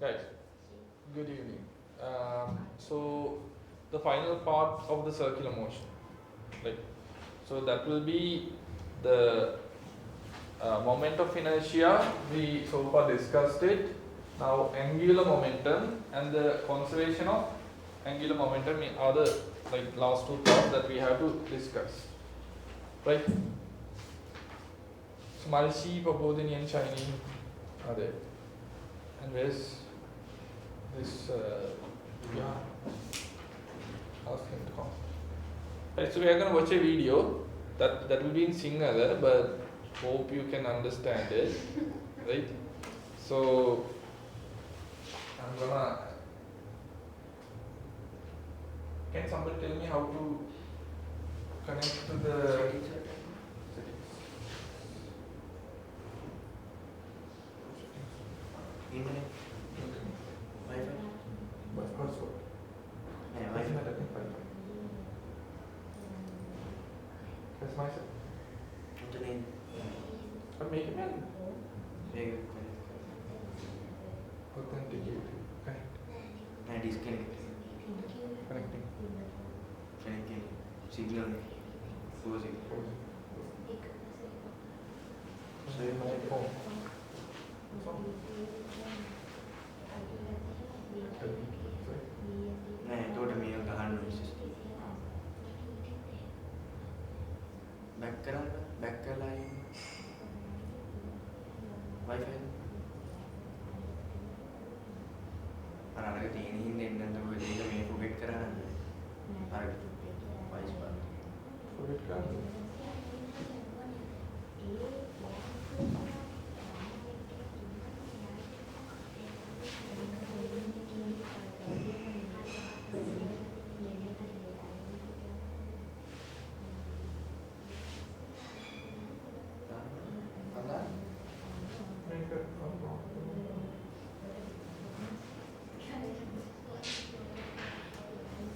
Guys, good evening. So the final part of the circular motion, like, so that will be the moment of inertia. We so far discussed it. Now angular momentum and the conservation of angular momentum are the like last two thoughts that we have to discuss, right? So Malshi, Pabodini and Shiny are there. And where's this yeah, ask him to come. Right, so we are going to watch a video that will be in Sinhala, but hope you can understand it, right? So I'm gonna. Can somebody tell me how to connect to the settings? Internet, Wi-Fi, But hotspot. yeah, Wi-Fi. Wi-Fi. That's myself. Internet, But make it man. yeah, Authenticate. Connect. and disconnect, Connecting. connecting, signal, full signal. So you my phone. නෑ එතකොට මේක ගහන්න විශේෂ back කරන්න back කරලා Wi-Fi අර අරක තියෙන හින්දා එන්නත් ඔය දෙක මේ ෆොගට් කරා නම් අර වයිස් බා Forget card. Make it.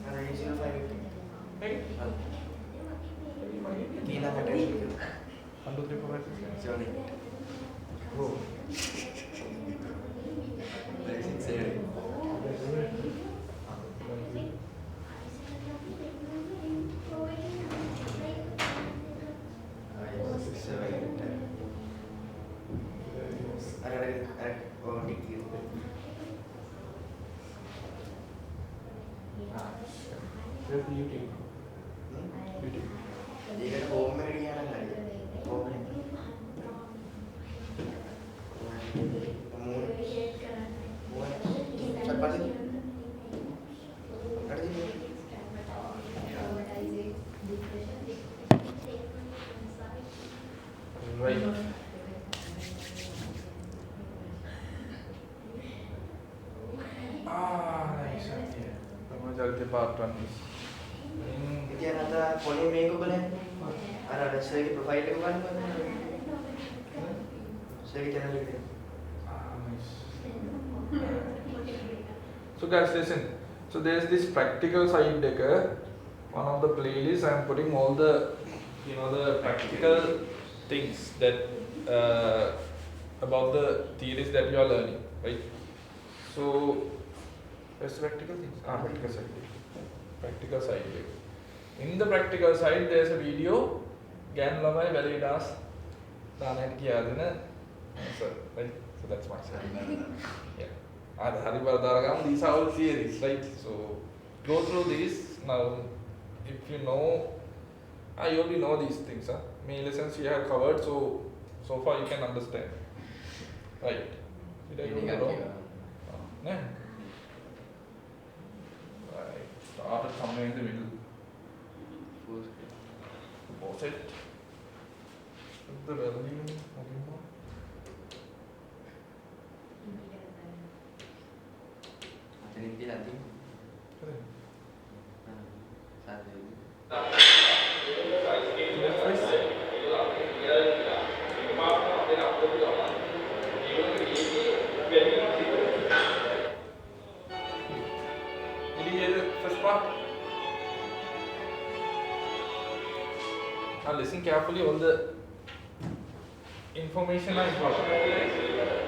අර 805 Hey. කීලා කටේ 1, 2, 3, 4, 5, 6, 7. Sony Oh. Basic save Where's the YouTube? YouTube. ඒකට හෝම් එකට ගියා නම් හරියි. හෝම් එක. මූණ. මූණ. සත්පස්සේ. හරිද? Right. Nice idea. I'm going to part 1. ඉතින් අද පොලේ මේක බලන්න. අර සර්ගේ ප්‍රොෆයිල් එක බලන්න. සර්ගේ channel එක. Nice. So guys, listen. So there's this practical side decker. One of the playlists I'm putting all the, the practical things that about the theories that you are learning, right? So where's the practical things? Practical side. Practical side. In the practical side, there's a video. Gan lamai validas. Danan kiya dena. So right. So that's my side. Yeah. These are all theories, right? So go through these now. If you know, you already know these things, huh? Many lessons you have covered, so far you can understand, right? Did I do it wrong? No. Right. Start somewhere in the middle. Pause it. Put the volume. අතනින් තියලා අතින්. සාදේ. Did you hear the first part? Now listen carefully, all the information are important.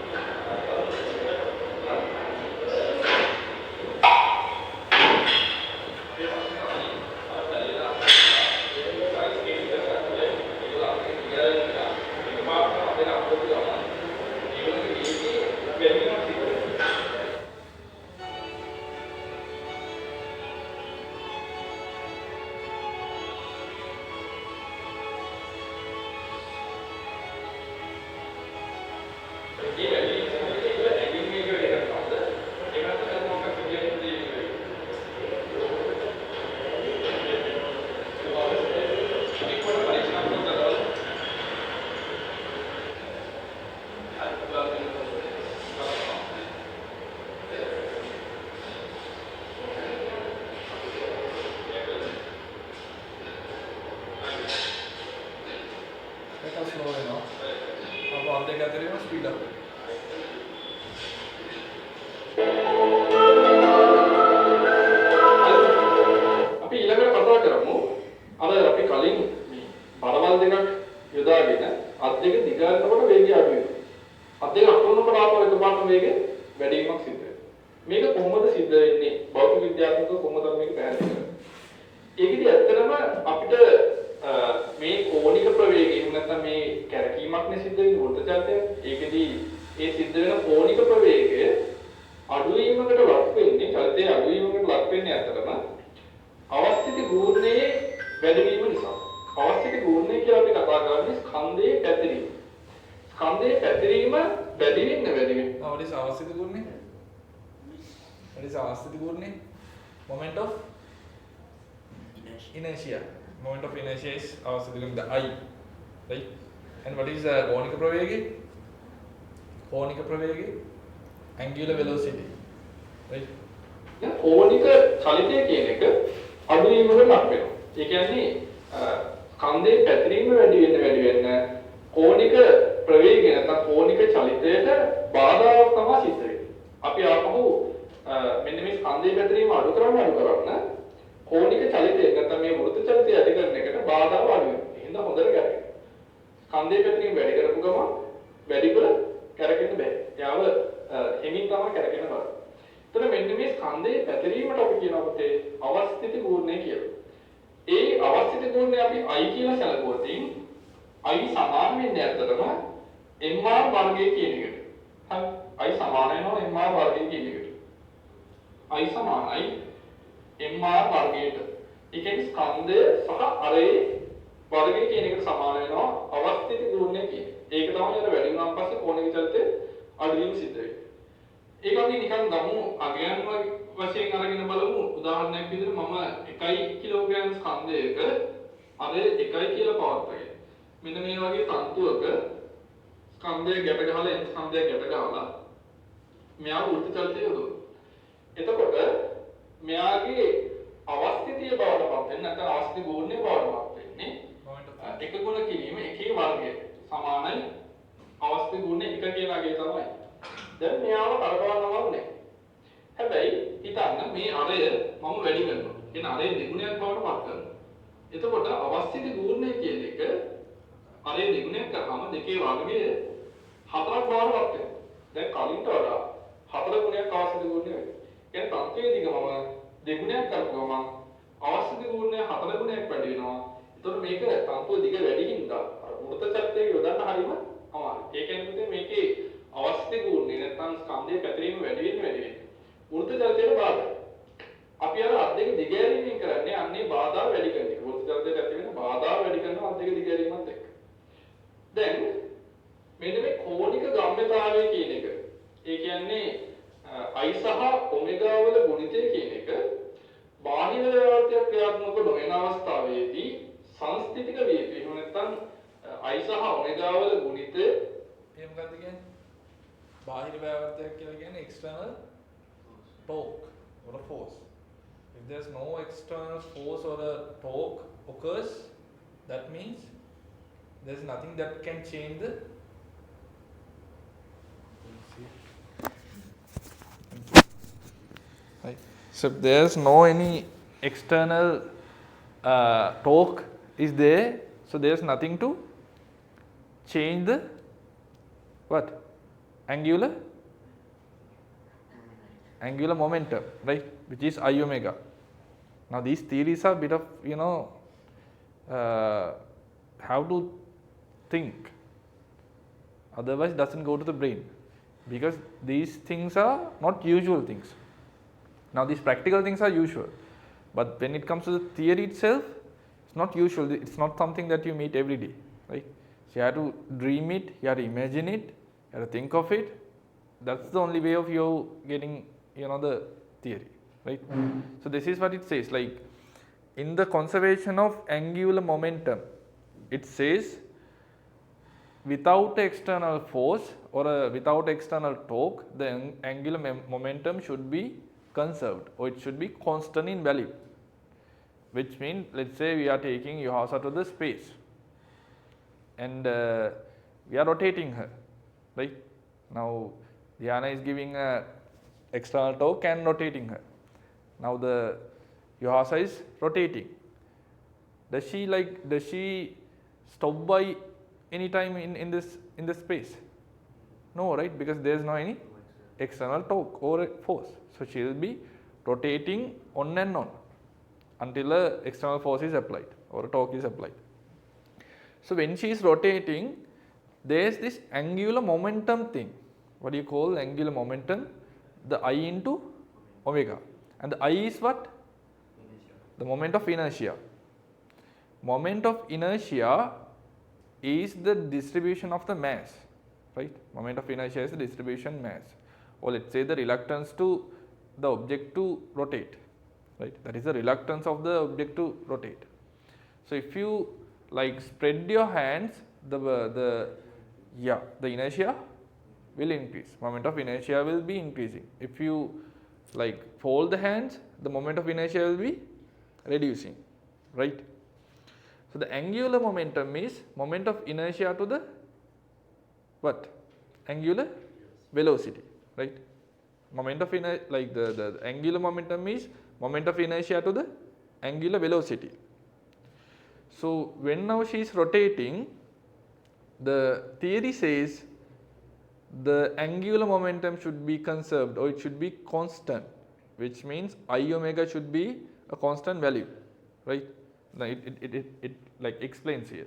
Slow වෙනවා. අපෝ අත් දෙක අතරින්ම speed up වෙනවා. අපි ඊළඟට කතා කරමු අර අපි කලින් මේ බරවල් දෙකක් යොදාගෙන අත් දෙක දිගාරනකොට වේගය අඩු වෙනවා. අත් දෙක අකුණනකොට ආපහු එකපාරට වේගය වැඩි වීමක් සිද්ධ වෙනවා. මේක කොහොමද සිද්ධ වෙන්නේ? භෞතික විද්‍යාත්මකව කොහොමද මේක පැහැදිලි කරන්නේ? ඒකෙදි ඇත්තටම අපිට මේ කෝණික ප්‍රවේගය එහෙම නැත්නම් මේ කැරකීමක් නේ සිද්ධ වෙන්නේ වෘත්ත චලනය. ඒකෙදි ඒ සිද්ධ වෙන කෝණික ප්‍රවේගය අඩු වීමකට ලක් වෙන්නේ චලිතයේ අඩු වීමකට ලක් වෙන්නේ ඇත්තටම අවස්ථිත ගූර්ණයේ වැඩි වීම නිසා. අවස්ථිත ගූර්ණය කියලා අපි කතා කරන්නේ ස්කන්ධයේ පැතිරීම. ස්කන්ධයේ පැතිරීම වැඩි වෙන්න වැඩි වෙන්න. What is අවස්ථිත ගුණය? What is අවස්ථිත ගුණය? Moment of inertia. Moment of inertia is අවස්ථිත ගුණය, the I, right? And what is කෝණික ප්‍රවේගය? කෝණික ප්‍රවේගය angular velocity, right? දැන් කෝණික චලිතය කියන එක අඩු වීමකට ලක් වෙනවා. ඒ කියන්නේ ස්කන්ධයේ පැතිරීම වැඩි වෙන්න කෝණික ප්‍රවේගය නැත්නම් කෝණික චලිතයට බාධාවක් තමයි සිද්ධ වෙන්නේ. අපි ආපහු මෙන්න මේ ස්කන්ධයේ පැතිරීම අඩු කරන්න කෝණික චලිතය නැත්නම් මේ වෘත්ත චලිතය ඇති කරන එකට බාධාව අඩු වෙනවා. එහෙනම් හොඳට කරගන්න. ස්කන්ධයේ පැතිරීම වැඩි කරපු ගමන් වැඩිපුර කරගෙන බෑ. යාව හිමින් තමයි කරගෙන බලන්න. එතන මෙන්න මේ ස්කන්ධයේ පැතිරීමට අපි කියනවා පුතේ අවස්ථිත ගුණය කියලා. ඒ අවස්ථිත ගුණය අපි I කියලා සැලකුවොත් I සමාන වෙන්නේ ඇත්තටම mr වර්ගය කියන එකට. හරි. I සමාන වෙනවා mr වර්ගය කියන එකට. I සමානයි mr වර්ගයට. ඒ කියන්නේ ස්කන්ධය සහ අරේ වර්ගය කියන එකට සමාන වෙනවා අවස්ථිත ගුණය කියන්නේ. ඒක තමයි අර වැඩි වුණාන් පස්සේ කෝණික චලිතය අඩු වීම සිද්ධ වෙන්නේ. ඒක අපි නිකන් ගමු අගයන් වශයෙන් අරගෙන බලමු. උදාහරණයක් විදිහට මම 1 කිලෝග්‍රෑම් ස්කන්ධයක අර 1 කියලා පවත්වාගෙන මෙන්න මේ වගේ තන්තුවක ස්කන්ධය ගැට ගහලා ස්කන්ධය ගැට ගහලා මෙයා වෘත්ත චලිතය යොදවනවා. එතකොට මෙයාගේ අවස්ථිතිය බවට පත් වෙන්නේ නැත්නම් අවස්ථිත ගුණය බවට පත් වෙන්නේ එක ගුණ කිරීම එකේ වර්ගය සමානයි අවස්ථිත ගුණය 1 කියලාගේ තමයි. දැන් මෙයාව කරකවන්නම නැහැ. හැබැයි හිතන්න මේ අරය මම වැඩි කරනවා. කියන අරය දෙගුණයක් බවට පත් කරනවා. එතකොට අවස්ථිත ගුණය කියන එක අරය දෙගුණයක් කරාම දෙකේ වර්ගය 4ක් බවට පත් වෙනවා. දැන් කලින්ට වඩා 4 ගුණයක් අවස්ථිත ගුණය වෙනවා. කියන්නේ තත්ත්වයේ දිග මම දෙගුණයක් කරපුවම අවස්ථිත ගුණය 4 ගුණයක් වැඩි වෙනවා. එතකොට මේක තත්ත්ව දිග වැඩි හින්දා අර වෘත්ත චලිතය යොදන්න හරියම අමාරුයි. ඒ කියන්නේ මේකේ අවස්ථිත ගුණය නැත්නම් ස්කන්ධයේ පැතිරීම වැඩි වෙන්නේ වෘත්ත චලිතයට බාධායි. අපි අර අත් දෙක දිගෑරීමෙන් කරන්නේ අන්නේ බාධා වැඩි කරන එක. වෘත්ත චලිතයට ඇති වෙන බාධා වැඩි කරනවා අත් දෙක දිගෑරීමත් එක්ක. දැන් මෙන්න මේ කෝණික ගම්‍යතාවය කියන එක. ඒ කියන්නේ I සහ ඔමෙගා වල ගුණිතය කියන එක බාහිර ව්‍යවෘතයක් ක්‍රියාත්මක නොවන අවස්ථාවේදී සංස්ථිතික වේ. එහෙම නැත්නම් I සහ ඔමෙගා වල ගුණිතය එහෙම ගන්න කියන්නේ බාහිර ව්‍යවෘතයක් කියලා කියන්නේ external torque or a force. If there's no external force or a torque occurs, that means there's nothing that can change the right. So if there's no any external torque is there, so there's nothing to change the what? Angular momentum, right, which is I omega. Now these theories are a bit of, have to think, otherwise doesn't go to the brain, because these things are not usual things. Now these practical things are usual, but when it comes to the theory itself, it's not usual, it's not something that you meet every day, right? So you have to dream it, you have to imagine it, you have to think of it. That's the only way of you getting the theory, right? So this is what it says, like in the conservation of angular momentum, it says without external force or without external torque, the angular momentum should be conserved, or it should be constant in value, which means, let's say we are taking Yuhasa to the space. and we are rotating her, right? Now Dhyana is giving a external torque and rotating her. Now the Yuhasa is rotating. Does she stop by any time in this space? No, right? Because there is no any external torque or force. So she will be rotating on and on until a external force is applied or a torque is applied. So when she is rotating, there is this angular momentum thing. What do you call angular momentum? The I into omega. And the I is what? The moment of inertia. Moment of inertia is the distribution of the mass, right? Moment of inertia is the distribution mass, or let's say the reluctance to the object to rotate, right? That is the reluctance of the object to rotate. So if you like spread your hands, the inertia will increase. Moment of inertia will be increasing. If you like fold the hands, the moment of inertia will be reducing, right? So the angular momentum is moment of inertia to the what? Angular velocity, right? Moment of inertia, like the angular momentum is moment of inertia to the angular velocity. So when now she is rotating, the theory says the angular momentum should be conserved or it should be constant, which means I omega should be a constant value, right? Now it like explains here.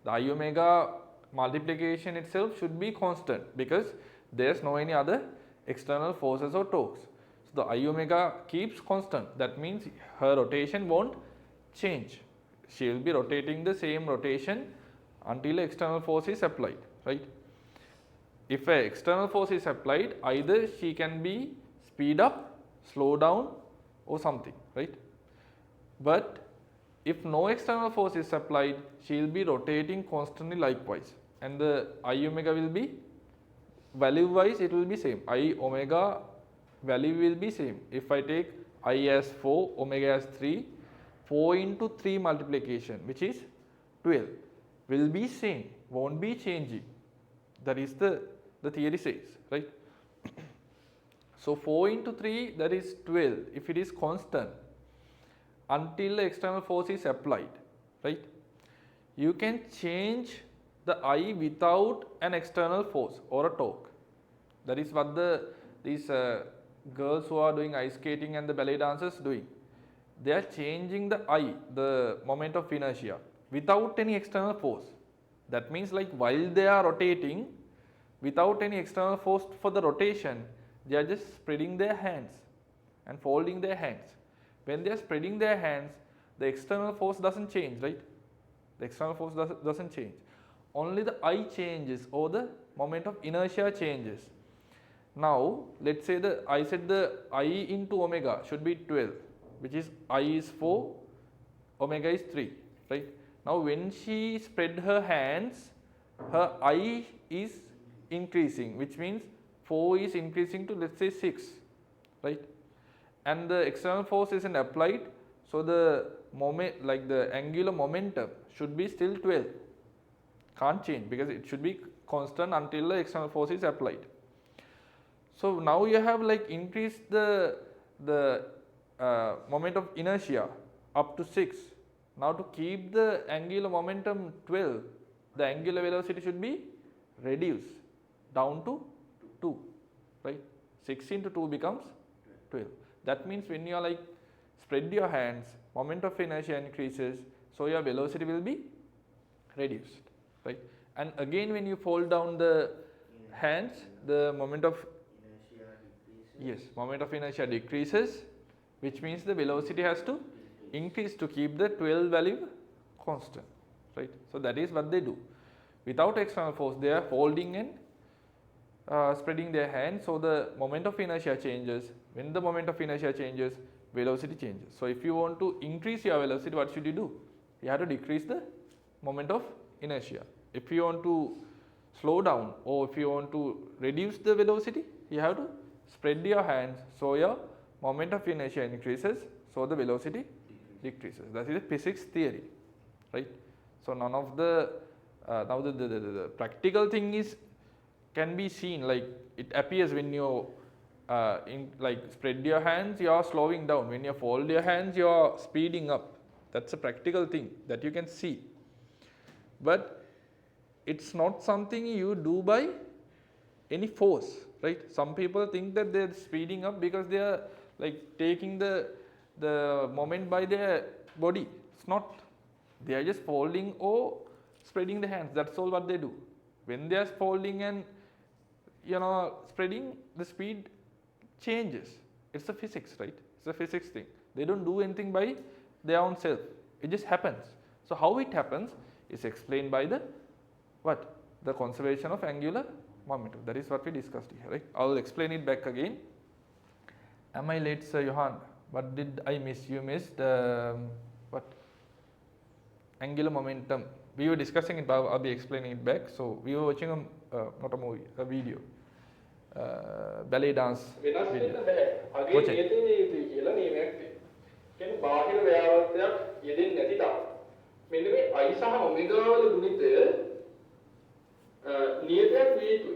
The I omega multiplication itself should be constant because there is no any other external forces or torques. So the I omega keeps constant. That means her rotation won't change. She will be rotating the same rotation until external force is applied, right? If an external force is applied, either she can be speed up, slow down or something, right? But if no external force is applied, she will be rotating constantly likewise, and the I omega will be value wise it will be same. I omega value will be same. If I take I as 4, omega as 3, 4 into 3 multiplication, which is 12, will be same, won't be changing. That is the theory says, right? So 4 into 3, that is 12, if it is constant until the external force is applied, right? You can change the I without an external force or a torque. That is what these girls who are doing ice skating and the ballet dancers doing. They are changing the I, the moment of inertia, without any external force. That means like while they are rotating, without any external force for the rotation, they are just spreading their hands and folding their hands. When they are spreading their hands, the external force doesn't change, right? The external force doesn't change. Only the I changes or the moment of inertia changes. Now, let's say I said the I into omega should be 12, which is I is 4, omega is 3, right? Now, when she spread her hands, her I is increasing, which means 4 is increasing to, let's say, 6, right? And the external force isn't applied, so the moment, like the angular momentum should be still 12. Can't change because it should be constant until the external force is applied. So now you have like increased the moment of inertia up to 6. Now to keep the angular momentum 12, the angular velocity should be reduced down to 2, right? 6 into 2 becomes 12. That means when you are like spread your hands, moment of inertia increases, so your velocity will be reduced, right? And again when you fold down the hands, the moment of moment of inertia decreases, which means the velocity has to increase to keep the 12 value constant, right? So that is what they do. Without external force, they are folding and spreading their hands, so the moment of inertia changes. When the moment of inertia changes, velocity changes. So if you want to increase your velocity, what should you do? You have to decrease the moment of inertia. If you want to slow down or if you want to reduce the velocity, you have to spread your hands, so your moment of inertia increases, so the velocity decreases. That is the physics theory, right? So none of the now the practical thing is can be seen, like it appears when you like spread your hands, you are slowing down. When you fold your hands, you are speeding up. That's a practical thing that you can see. But it's not something you do by any force, right? Some people think that they're speeding up because they are like taking the moment by their body. It's not. They are just folding or spreading the hands. That's all what they do. When they are folding and spreading, the speed changes. It's a physics, right? It's a physics thing. They don't do anything by their own self. It just happens. So how it happens is explained by the what? The conservation of angular momentum. That is what we discussed here, right? I will explain it back again. Am I late, Sir Johan? What did I miss? You missed what? Angular momentum. We were discussing it, but I'll be explaining it back. So we were watching not a movie, a video. Ballet dance වෙනස් වෙන්න video. බෑ. අගේ Watch it. නියතේ යුතුයි කියලා නියමයක් තියෙනවා. කියන්නේ බාහිර ව්‍යාවෘතයක් යෙදෙන්නේ නැති තාක්. මෙන්න මේ I සහ ඔමෙගා වල ගුණිතය නියතයක් විය යුතුයි.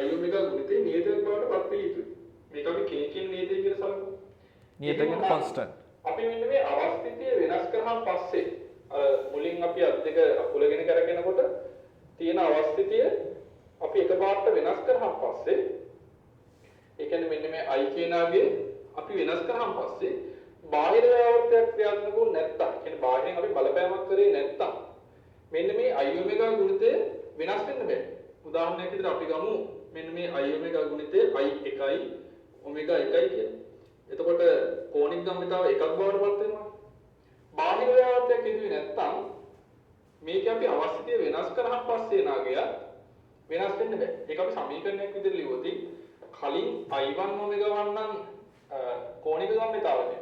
I ඔමෙගා ගුණිතේ නියතයක් බවට පත් විය යුතුයි. මේක අපි කෙනකින් නියතය කියලා සලකමු. නියත කියන්නේ constant. අපි මෙන්න මේ අවස්ථිතිය වෙනස් කරාන් පස්සේ අර මුලින් අපි අත් දෙක අකුලගෙන කරගෙනකොට තියෙන අවස්ථිතිය අපි එකපාරට වෙනස් කරාන් පස්සේ ඒ කියන්නේ මෙන්න මේ I කියනාගේ අපි වෙනස් කරාන් පස්සේ බාහිර ව්‍යාවෘතයක් ක්‍රියාත්මක වුනේ නැත්තම් කියන්නේ බාහිරින් අපි බලපෑමක් කරේ නැත්තම් මෙන්න මේ I ඔමෙගා ගුණිතය වෙනස් වෙන්න බෑ. උදාහරණයක් විදිහට අපි ගමු මෙන්න මේ I ඔමෙගා ගුණිතය I 1යි ඔමෙගා 1යි කියලා. එතකොට කෝණික ගම්මිතාව එකක් බවට පත් වෙනවා. බාහිර ව්‍යාවෘතයක් ඉදුවේ නැත්තම් මේක අපි අවස්ථිතිය වෙනස් කරාන් පස්සේ නාගයක් වෙනස් වෙන්න බෑ. ඒක අපි සමීකරණයක් විදිහට ලියුවොත් කලින් I1 ඔමෙගා 1 නම් කෝණික ගම්මිතාව දෙන්නේ.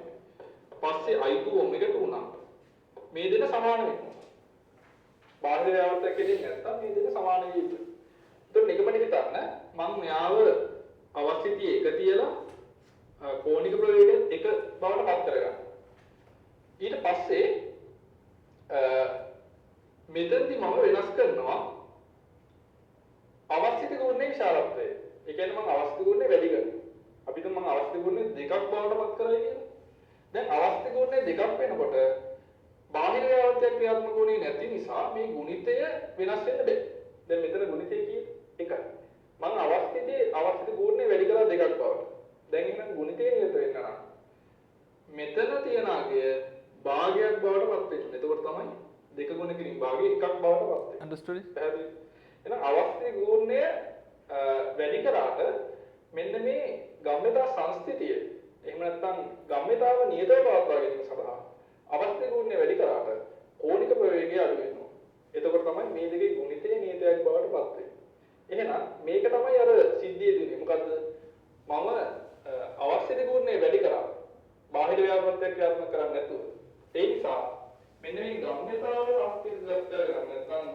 පස්සේ I2 ඔමෙගා 2 නම් මේ දෙක සමාන වෙනවා. බාහිර ව්‍යාවෘතයක් ඉදින් නැත්තම් මේ දෙක සමාන වෙයි යුතුයි. එතකොට නිගමන හිතන්න මම මෙයාව අවස්ථිතිය 1 තියලා කෝණික ප්‍රවේගය 1 බවට පත් කරගන්න. ඊට පස්සේ මෙතනදී මම වෙනස් කරනවා අවස්ථිත ගුණේ විශාලත්වය. ඒ කියන්නේ මම අවස්ථිත ගුණේ වැඩි කරනවා. අපි තුන් මම අවස්ථිත ගුණේ 2ක් බවට පත් කරලා කියලා. දැන් අවස්ථිත ගුණේ 2ක් වෙනකොට බාහිර ව්‍යාවෘතයක් ක්‍රියාත්මක වුණේ නැති නිසා මේ ගුණිතය වෙනස් වෙන්න බෑ. දැන් මෙතන ගුණිතය කීයද? 1යි. මම අවස්ථිත ගුණේ වැඩි කරලා 2ක් බවට. දැන් එහෙනම් ගුණිතය නියත වෙන්න නම් මෙතන තියන අගය භාගයක් බවට පත් වෙනවා. එතකොට තමයි 2 ගුණ කිරීම භාගය 1ක් බවට පත් වෙන්නේ. Understood? පැහැදිලි. එහෙනම් අවස්ථිත ගුණය වැඩි කරාට මෙන්න මේ ගම්මිතා සංස්ථිතිය එහෙම නැත්නම් ගම්මිතාව නියතව පවත්වා ගැනීම සඳහා අවස්ථිත ගුණය වැඩි කරාට කෝණික ප්‍රවේගය අඩු වෙනවා. එතකොට තමයි මේ දෙකේ ගුණිතය නියතයක් බවට පත් වෙන්නේ. එහෙනම් මේක තමයි අර සිද්ධිය දෙන්නේ. මොකද්ද? මම අවස්ථිත ගුණය වැඩි කරා. බාහිර ව්‍යාපෘතයක් ක්‍රියාත්මක කරන්නේ නැතුව. ඒ නිසා මෙන්න මේ ගම්මිතාව සංස්ථිත කරගන්න නැත්නම්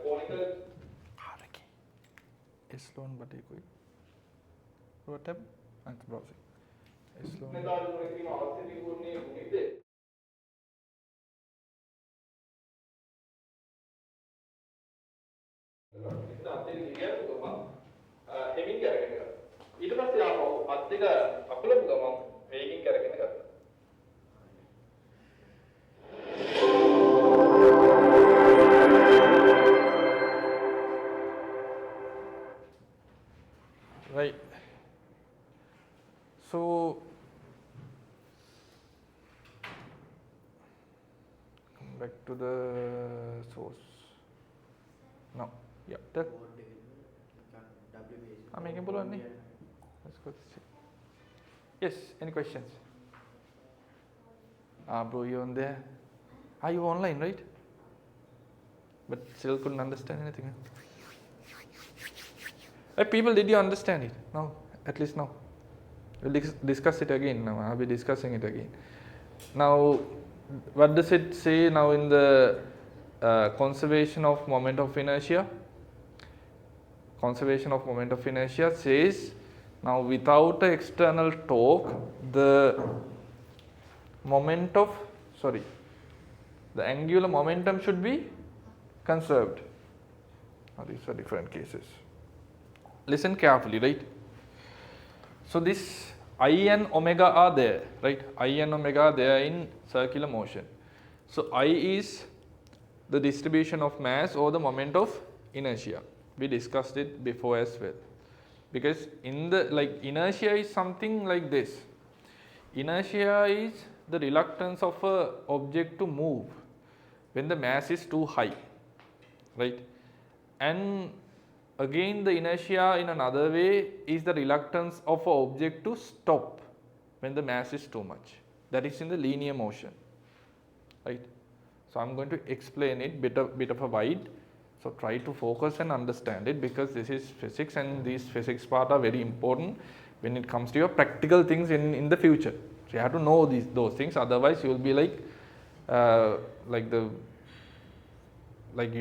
කෝණික S1 but equal. What tab? And browsing. S1. මෙතන මොකක්ද අවස්ථිත ගුණයේ ගුණිතය ඉතින් අතේ ගියපු ගමන් හෙමින් කරගෙන ගත්තා. ඊට පස්සේ ආපහු අත් දෙක අකුලපු ගමන් වේගින් කරගෙන ගත්තා. Right. So come back to the source. Now, yeah. I'm making pull on. Let's go. Yes. Any questions? Bro, you on there? Are you online, right? But still couldn't understand anything. Huh? People, did you understand it? No, at least now. We'll discuss it again. Now I'll be discussing it again. Now, what does it say now in the conservation of moment of inertia? Conservation of moment of inertia says now without an external torque, the angular momentum should be conserved. These are different cases. Listen carefully, right? So this I and omega are there, right? I and omega are there in circular motion. So I is the distribution of mass or the moment of inertia. We discussed it before as well. Because in the inertia is something like this. Inertia is the reluctance of a object to move when the mass is too high, right? And again the inertia in another way is the reluctance of an object to stop when the mass is too much. That is in the linear motion, right? So I am going to explain it bit of a wide. So try to focus and understand it, because this is physics and these physics part are very important when it comes to your practical things in the future. So you have to know those things, otherwise you will be you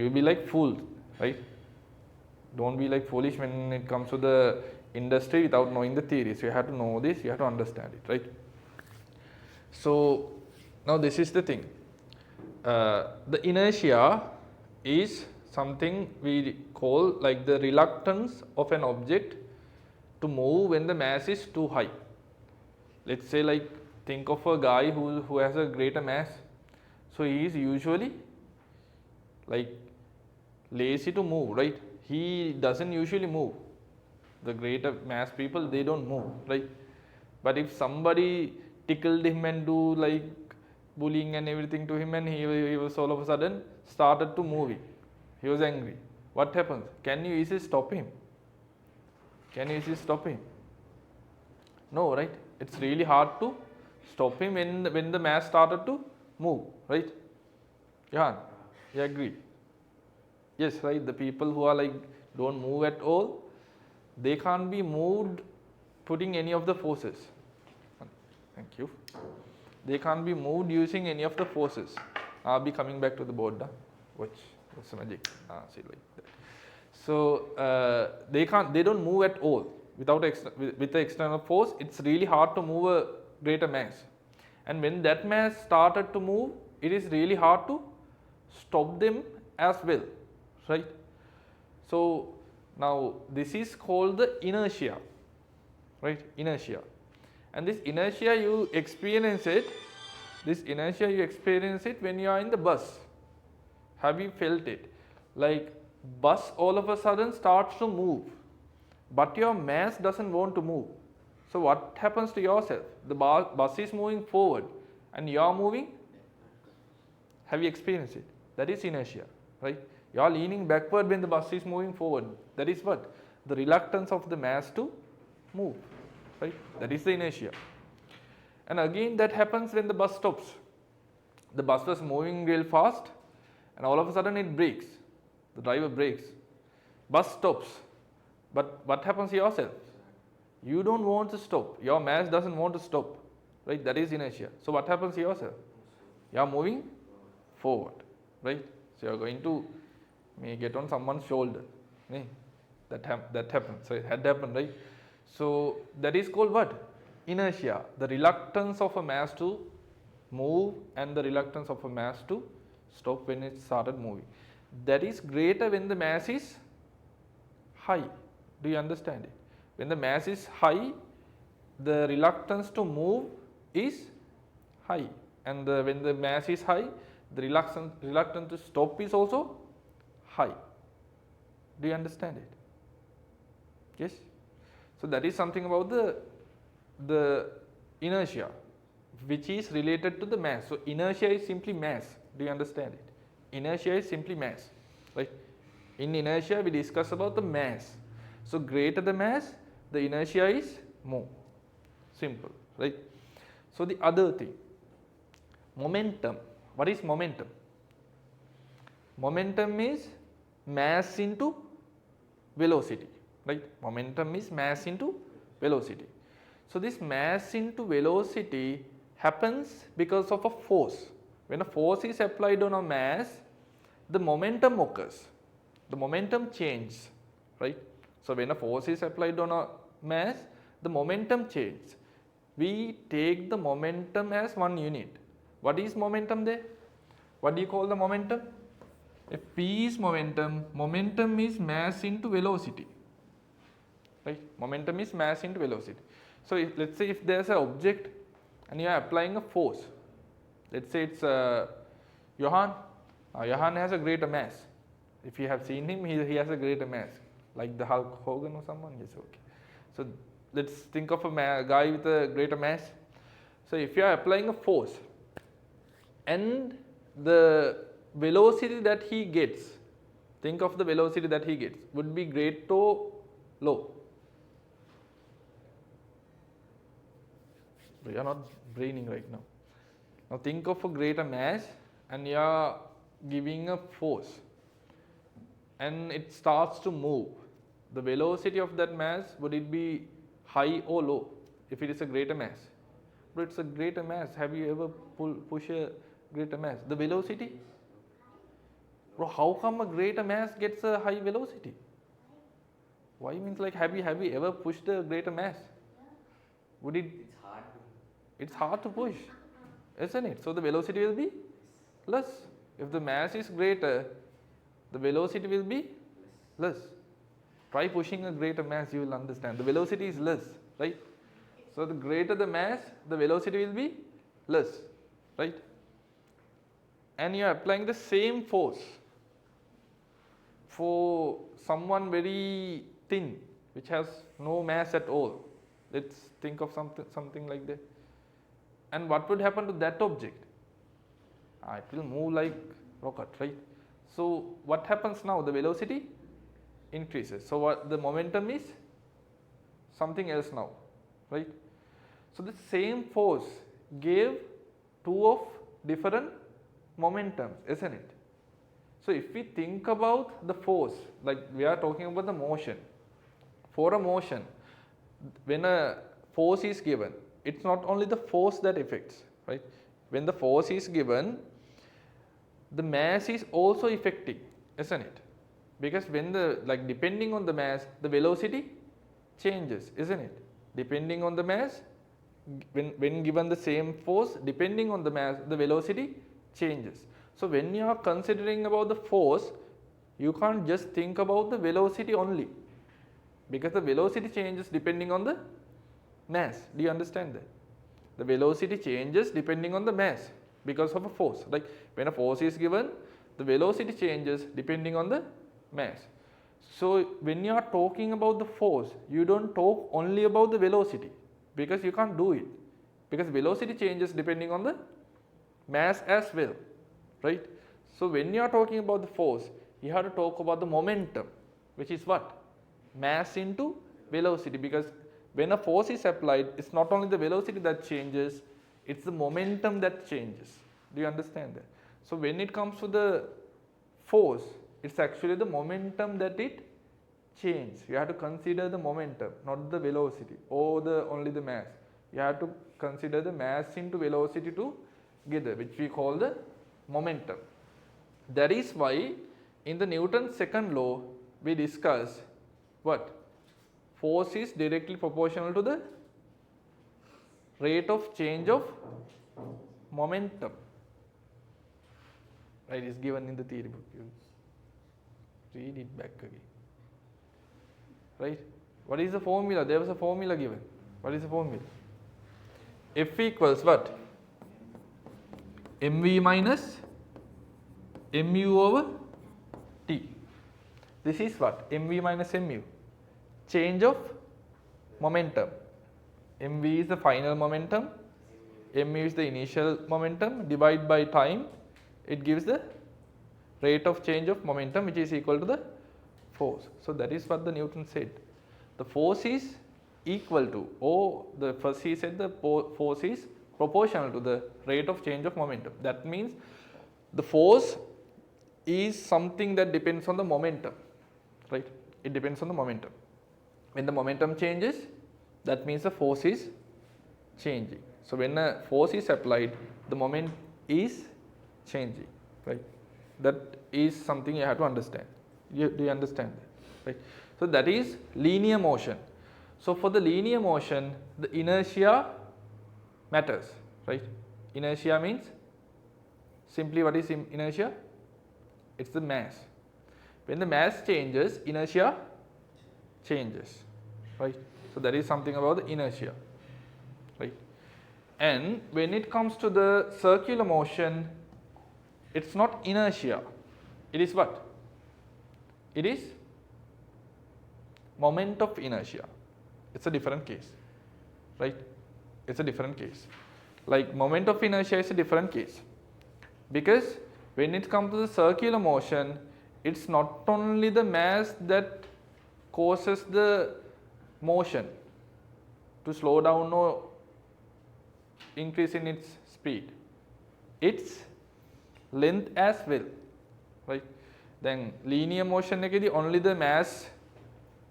will be like fooled, right? Don't be like foolish when it comes to the industry without knowing the theory. So you have to know this, you have to understand it, right? So now this is the thing. The inertia is something we call like the reluctance of an object to move when the mass is too high. Let's say think of a guy who has a greater mass. So he is usually lazy to move, right? He doesn't usually move. The greater mass people, they don't move, right? But if somebody tickled him and do bullying and everything to him, and he was all of a sudden started to move, he was angry. What happens? Can you easily stop him? Can you easily stop him? No, right? It's really hard to stop him when the mass started to move, right? Yeah, you agree? Yes, right? The people who are don't move at all, they can't be moved putting any of the forces. Thank you. They can't be moved using any of the forces. I'll be coming back to the board. Watch. That's the magic. See like that. So they don't move at all without with the external force. It's really hard to move a greater mass. And when that mass started to move, it is really hard to stop them as well, right? So now this is called the inertia, right? Inertia. And this inertia you experience it. This inertia you experience it when you are in the bus. Have you felt it? Bus all of a sudden starts to move, but your mass doesn't want to move. So what happens to yourself? The bus is moving forward and you are moving. Have you experienced it? That is inertia, right? You are leaning backward when the bus is moving forward. That is what? The reluctance of the mass to move, right? That is the inertia. And again that happens when the bus stops. The bus was moving real fast and all of a sudden it brakes. The driver brakes. Bus stops. But what happens to yourself? You don't want to stop. Your mass doesn't want to stop, right? That is inertia. So what happens to yourself? You are moving forward, right? So you are going to may get on someone's shoulder. That happens. So it had happened, right? So that is called what? Inertia. The reluctance of a mass to move and the reluctance of a mass to stop when it started moving. That is greater when the mass is high. Do you understand it? When the mass is high, the reluctance to move is high, and when the mass is high, the reluctance to stop is also high. Do you understand it? Yes? So that is something about the inertia, which is related to the mass. So inertia is simply mass. Do you understand it? Inertia is simply mass, right? In inertia we discuss about the mass. So greater the mass, the inertia is more. Simple, right? So the other thing, momentum. What is momentum? Momentum is mass into velocity, right? Momentum is mass into velocity. So this mass into velocity happens because of a force. When a force is applied on a mass, the momentum occurs. The momentum changes, right? So when a force is applied on a mass, the momentum changes. We take the momentum as one unit. What is momentum there? What do you call the momentum? If P is momentum, momentum is mass into velocity. Right? Momentum is mass into velocity. So if, let's say if there's an object and you are applying a force, let's say it's Johan. Johan has a greater mass. If you have seen him, he has a greater mass, like the Hulk Hogan or someone. Yes, okay. So let's think of a guy with a greater mass. So if you are applying a force and the velocity that he gets, think of the velocity that he gets, would be great or low? You are not braining right now. Now think of a greater mass and you are giving a force and it starts to move. The velocity of that mass, would it be high or low if it is a greater mass? But it's a greater mass. Have you ever push a greater mass? The velocity? Bro, how come a greater mass gets a high velocity? Why means like have you ever pushed a greater mass? Would it? It's hard to. It's hard to push, isn't it? So the velocity will be less. If the mass is greater, the velocity will be less. Try pushing a greater mass, you will understand. The velocity is less, right? So the greater the mass, the velocity will be less, right? And you are applying the same force for someone very thin, which has no mass at all. Let's think of something like that. And what would happen to that object? It will move like rocket, right? So what happens now? The velocity increases. So what the momentum is something else now, right? So the same force gave two of different momentums, isn't it? So if we think about the force, like we are talking about the motion. For a motion, when a force is given, it's not only the force that affects, right? When the force is given, the mass is also affecting, isn't it? Because when depending on the mass, the velocity changes, isn't it? Depending on the mass, when given the same force, depending on the mass, the velocity changes. So when you are considering about the force, you can't just think about the velocity only, because the velocity changes depending on the mass. Do you understand that? The velocity changes depending on the mass because of a force. Like when a force is given, the velocity changes depending on the mass. So when you are talking about the force, you don't talk only about the velocity, because you can't do it, because velocity changes depending on the mass as well, right? So when you are talking about the force, you have to talk about the momentum, which is what? Mass into velocity, because when a force is applied, it's not only the velocity that changes, it's the momentum that changes. Do you understand that? So when it comes to the force, it's actually the momentum that it changes. You have to consider the momentum, not the velocity or only the mass. You have to consider the mass into velocity together, which we call the momentum. That is why in the Newton's second law, we discuss what? Force is directly proportional to the rate of change of momentum. Right, it's given in the theory book. You read it back again. Right? What is the formula? There was a formula given. What is the formula? F equals what? mv minus mu over t. This is what? mv minus mu. Change of momentum. mv is the final momentum, mu is the initial momentum, divide by time, it gives the rate of change of momentum, which is equal to the force. So that is what the Newton said. The force is equal to, or the first he said the force is proportional to the rate of change of momentum. That means the force is something that depends on the momentum, right? It depends on the momentum. When the momentum changes, that means the force is changing. So when a force is applied, the moment is changing, right? That is something you have to understand. Do you understand that? Right? So that is linear motion. So for the linear motion, the inertia matters, right? Inertia means simply what is inertia? It's the mass. When the mass changes, inertia changes, right? So that is something about the inertia, right? And when it comes to the circular motion, it's not inertia. It is what? It is moment of inertia. It's a different case, right? It's a different case. Like moment of inertia is a different case, because when it comes to the circular motion, it's not only the mass that causes the motion to slow down or increase in its speed. It's length as well, right? Then linear motion ekedi only the mass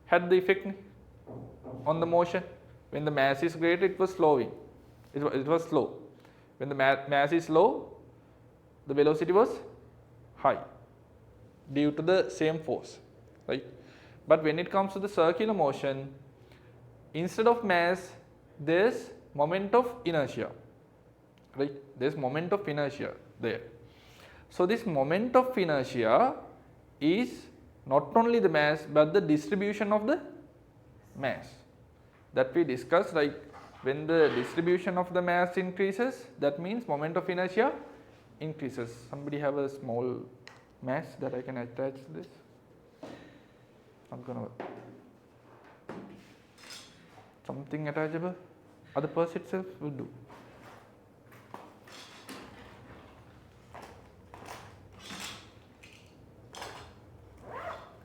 had the effect on the motion. When the mass is greater, it was slowing. It was slow. When the mass is low, the velocity was high due to the same force, right? But when it comes to the circular motion, instead of mass, there's moment of inertia, right? There's moment of inertia there. So this moment of inertia is not only the mass but the distribution of the mass that we discussed. Like when the distribution of the mass increases, that means moment of inertia increases. Somebody have a small mass that I can attach to this? I'm gonna something attachable. Or the purse itself will do.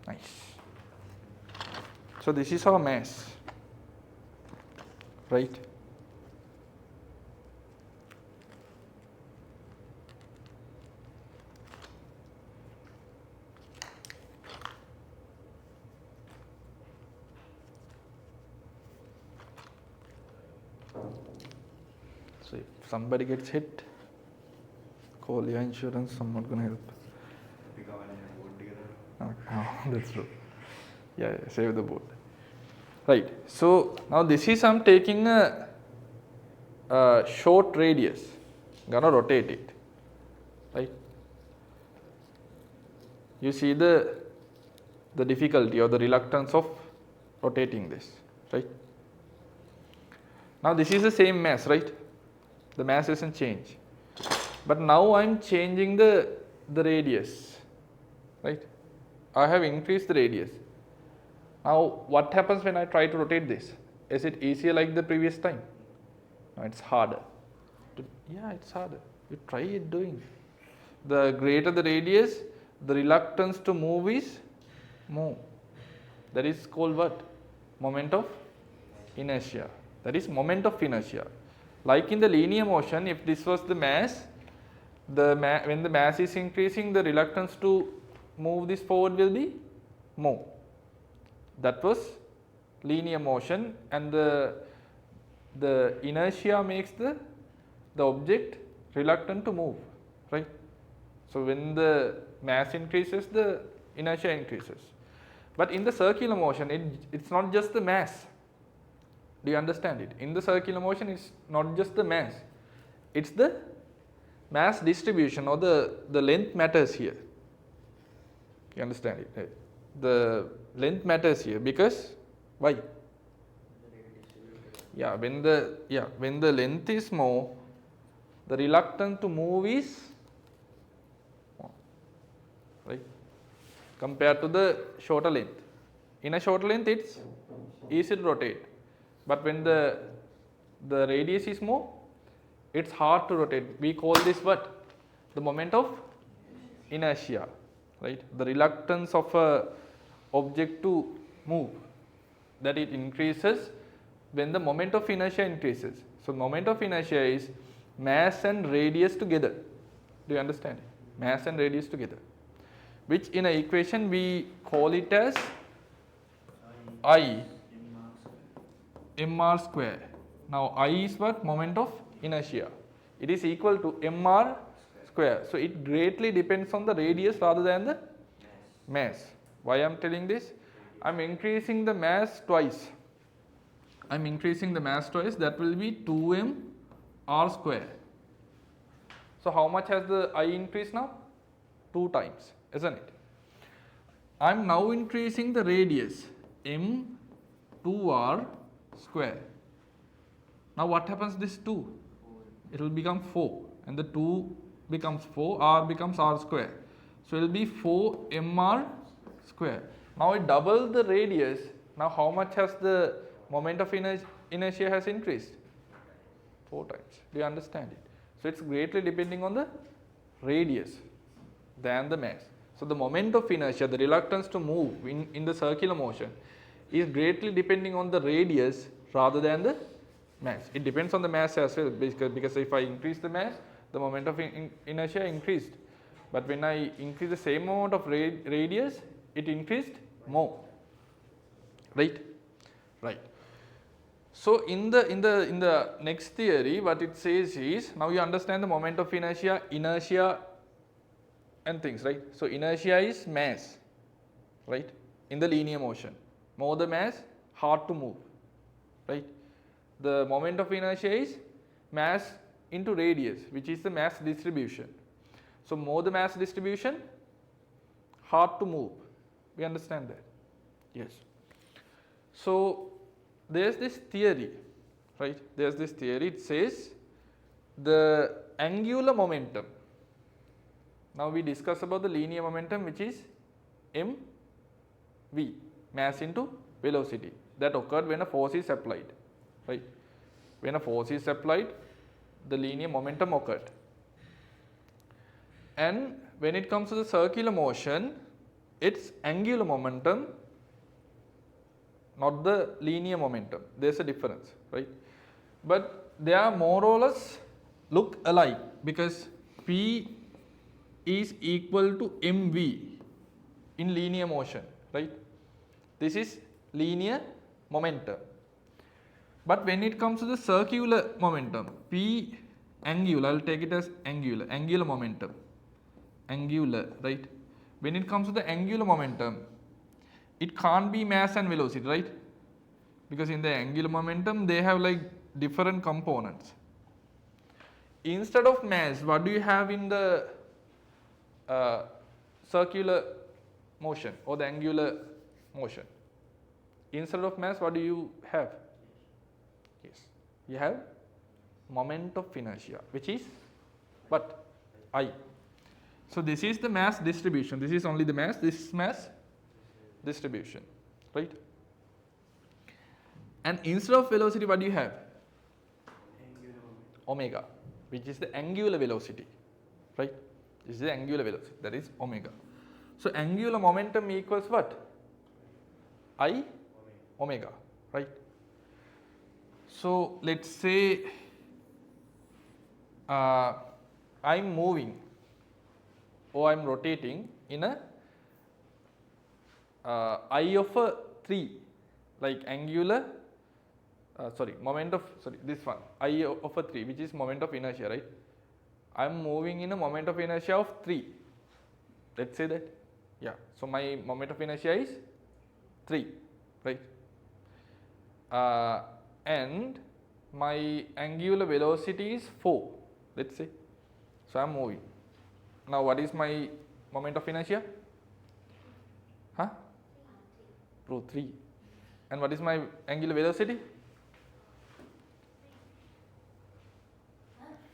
Nice. So this is our mass, right? So if somebody gets hit, call your insurance, someone gonna help. Oh, that's true. Yeah, save the boat. Right. So now this is I'm taking a short radius, gonna rotate it. Right. You see the difficulty or the reluctance of rotating this, right? Now this is the same mass, right? The mass doesn't change. But now I'm changing the radius, right? I have increased the radius. Now what happens when I try to rotate this? Is it easier like the previous time? No, it's harder. Yeah, it's harder. You try it doing. The greater the radius, the reluctance to move is more. That is called what? Moment of inertia. That is moment of inertia. Like in the linear motion, if this was the mass, when the mass is increasing, the reluctance to move this forward will be more. That was linear motion, and the inertia makes the object reluctant to move, right? So when the mass increases, the inertia increases. But in the circular motion, it's not just the mass. Do you understand it? In the circular motion, it's not just the mass. It's the mass distribution, or the length matters here. You understand it? Right? The length matters here because why? Yeah, when the length is more, the reluctance to move is more, right? Compared to the shorter length. In a shorter length, it's easy to rotate. But when the radius is more, it's hard to rotate. We call this what? The moment of inertia, right? The reluctance of a object to move, that it increases when the moment of inertia increases. So moment of inertia is mass and radius together. Do you understand? Mass and radius together, which in an equation we call it as I mr square. Now I is what? Moment of inertia. It is equal to mr square. So it greatly depends on the radius rather than the mass. Why I am telling this? I am increasing the mass twice. I am increasing the mass twice. That will be 2m r square. So how much has the I increased now? 2 times. isn't it? I'm now increasing the radius m2r square. Now what happens to this 2? It will become 4 and the 2 becomes 4, r becomes r square. So it will be 4 mr square. Now it doubled the radius. Now how much has the moment of inertia has increased? 4 times. Do you understand it? So it's greatly depending on the radius than the mass. So the moment of inertia, the reluctance to move in the circular motion is greatly depending on the radius rather than the mass. It depends on the mass as well, because if I increase the mass, the moment of inertia increased. But when I increase the same amount of radius, it increased more. Right? Right. So in the next theory, what it says is, now you understand the moment of inertia and things, right? So inertia is mass, right? In the linear motion, more the mass, hard to move, right? The moment of inertia is mass into radius, which is the mass distribution. So more the mass distribution, hard to move. We understand that? Yes. So there's this theory, right? There's this theory, it says the angular momentum. Now we discuss about the linear momentum, which is mv, mass into velocity, that occurred when a force is applied, right? When a force is applied, the linear momentum occurred. And when it comes to the circular motion, it's angular momentum, not the linear momentum. There's a difference, right? But they are more or less look alike, because P is equal to mv in linear motion, right? This is linear momentum. But when it comes to the circular momentum, P angular, I'll take it as angular momentum, right? When it comes to the angular momentum, it can't be mass and velocity, right? Because in the angular momentum, they have like different components. Instead of mass, what do you have in the circular motion or the angular motion? Instead of mass, what do you have? Yes, you have moment of inertia, which is what? I. So this is the mass distribution. This is only the mass. This is mass distribution, right? And instead of velocity, what do you have? Omega, which is the angular velocity, right? This is the angular velocity, that is omega. So angular momentum equals what? I omega, right? So let's say I'm moving or I'm rotating in a I of a 3, like angular, this one, I of a 3, which is moment of inertia, right? I'm moving in a moment of inertia of 3. Let's say that. Yeah. So my moment of inertia is 3, right? And my angular velocity is 4, let's say. So I'm moving. Now what is my moment of inertia? Huh? Root 3. And what is my angular velocity?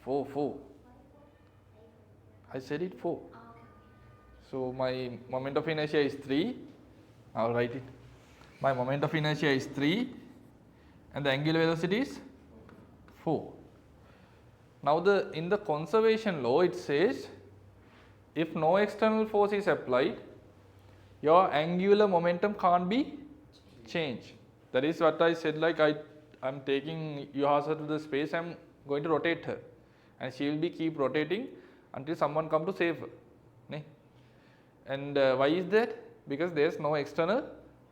4. I said it 4. So my moment of inertia is 3. I'll write it. My moment of inertia is 3 and the angular velocity is 4. Now in the conservation law it says, if no external force is applied, your angular momentum can't be changed. That is what I said, like I'm taking Yuhasa to the space, I'm going to rotate her and she will be keep rotating until someone come to save her. And why is that? Because there is no external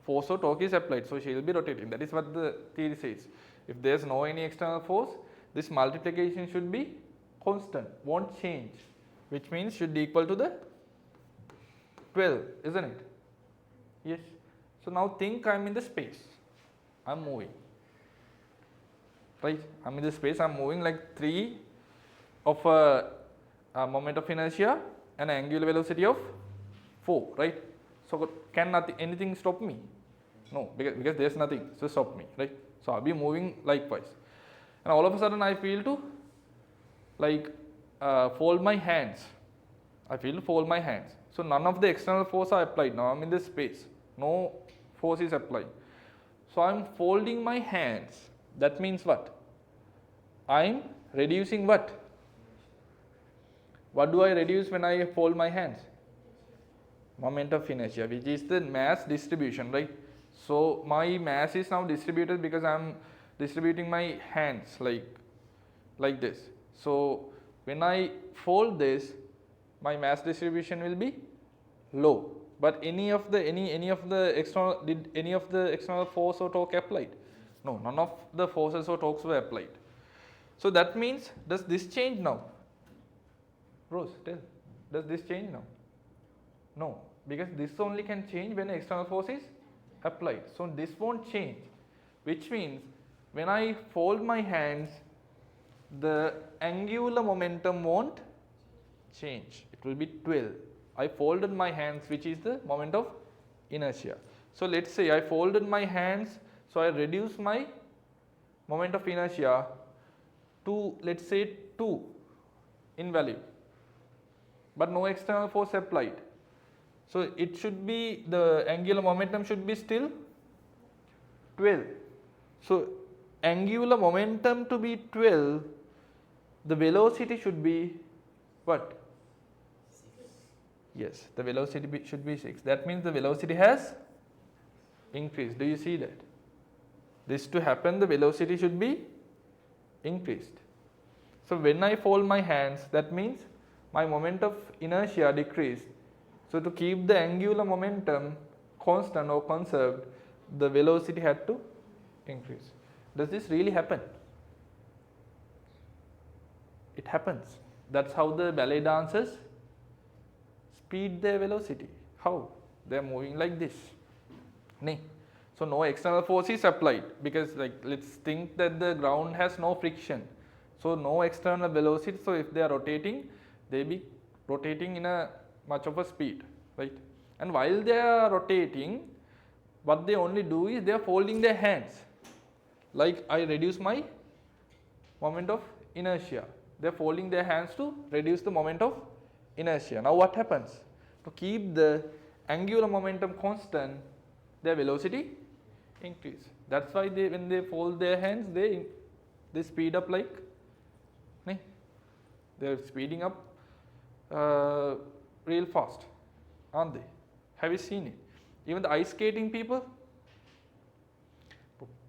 force or torque is applied, so she will be rotating. That is what the theory says. If there is no any external force, this multiplication should be constant, won't change, which means should be equal to the 12, isn't it? Yes. So now think I'm in the space, I'm moving, right? I'm in the space, I'm moving like 3 of a moment of inertia and angular velocity of 4, right? So can anything stop me? No, because there's nothing to stop me, right? So I'll be moving likewise. And all of a sudden I feel to like fold my hands. I feel to fold my hands. So none of the external force are applied. Now I'm in this space. No force is applied. So I'm folding my hands. That means what? I'm reducing what? What do I reduce when I fold my hands? Moment of inertia, which is the mass distribution, right? So my mass is now distributed because I'm distributing my hands like this. So when I fold this, my mass distribution will be low. But any of the external, did any of the external force or torque applied? No, none of the forces or torques were applied. So that means, does this change now? Rose, tell. Does this change now? No, because this only can change when external force is applied. So this won't change, which means when I fold my hands, the angular momentum won't change. It will be 12. I folded my hands, which is the moment of inertia. So let's say I folded my hands, so I reduce my moment of inertia to, let's say, 2 in value, but no external force applied. So it should be, the angular momentum should be still 12. So angular momentum to be 12, the velocity should be what? 6. Yes, the velocity should be 6. That means the velocity has increased. Do you see that? This to happen, the velocity should be increased. So when I fold my hands, that means my moment of inertia decreased. So to keep the angular momentum constant or conserved, the velocity had to increase. Does this really happen? It happens. That's how the ballet dancers speed their velocity. How? They are moving like this. So no external force is applied, because let's think that the ground has no friction. So no external velocity. So if they are rotating, they be rotating in a much of a speed, right? And while they are rotating, what they only do is they are folding their hands. Like I reduce my moment of inertia. They are folding their hands to reduce the moment of inertia. Now what happens? To keep the angular momentum constant, their velocity increase. That's why when they fold their hands, they speed up like, they are speeding up real fast, aren't they? Have you seen it? Even the ice skating people.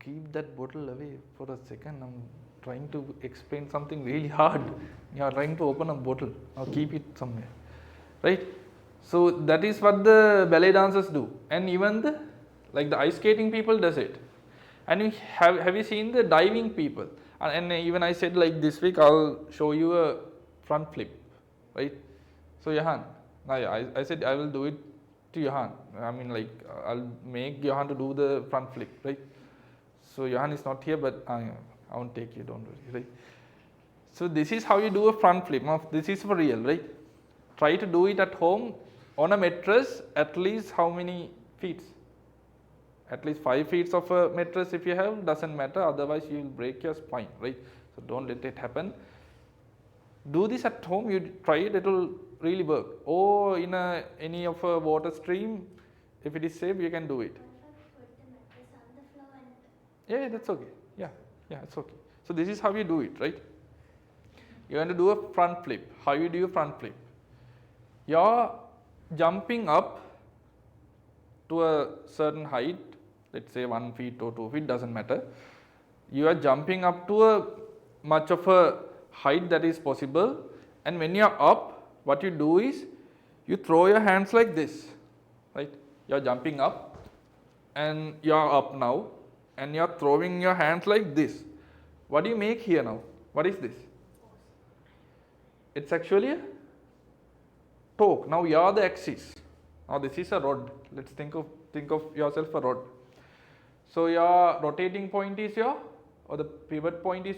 Keep that bottle away for a second. I'm trying to explain something really hard. You are trying to open a bottle. Now keep it somewhere, right? So that is what the ballet dancers do, and even the ice skating people does it. And you have you seen the diving people? And even I said like this week I'll show you a front flip, right? So Johan, I said I will do it to Johan. I mean I'll make Johan to do the front flip, right? So Johan is not here, but I won't take you, don't worry, right? So this is how you do a front flip. Now this is for real, right? Try to do it at home on a mattress, at least how many feet? At least 5 feet of a mattress if you have, doesn't matter, otherwise you will break your spine, right? So don't let it happen. Do this at home, you try it, it will really work. Or in any of a water stream, if it is safe, you can do it. Yeah, that's okay. Yeah, it's okay. So this is how you do it, right? You want to do a front flip. How you do a front flip? You're jumping up to a certain height, let's say 1 feet or 2 feet, doesn't matter. You are jumping up to a much of a height that is possible, and when you are up, what you do is you throw your hands like this, right? You are jumping up and you are up now, and you are throwing your hands like this. What do you make here now? What is this? It's actually a torque. Now you are the axis. Now this is a rod. Let's think of yourself a rod. So your rotating point is the pivot point is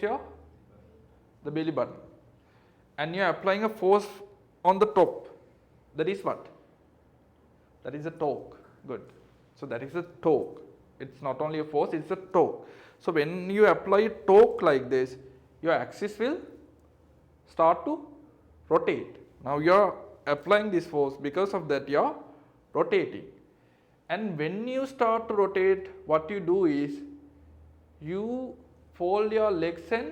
the belly button, and you are applying a force on the top. That is what? That is a torque. Good. So that is a torque. It's not only a force, it's a torque. So when you apply torque like this, your axis will start to rotate. Now you are applying this force, because of that you are rotating. And when you start to rotate, what you do is you fold your legs and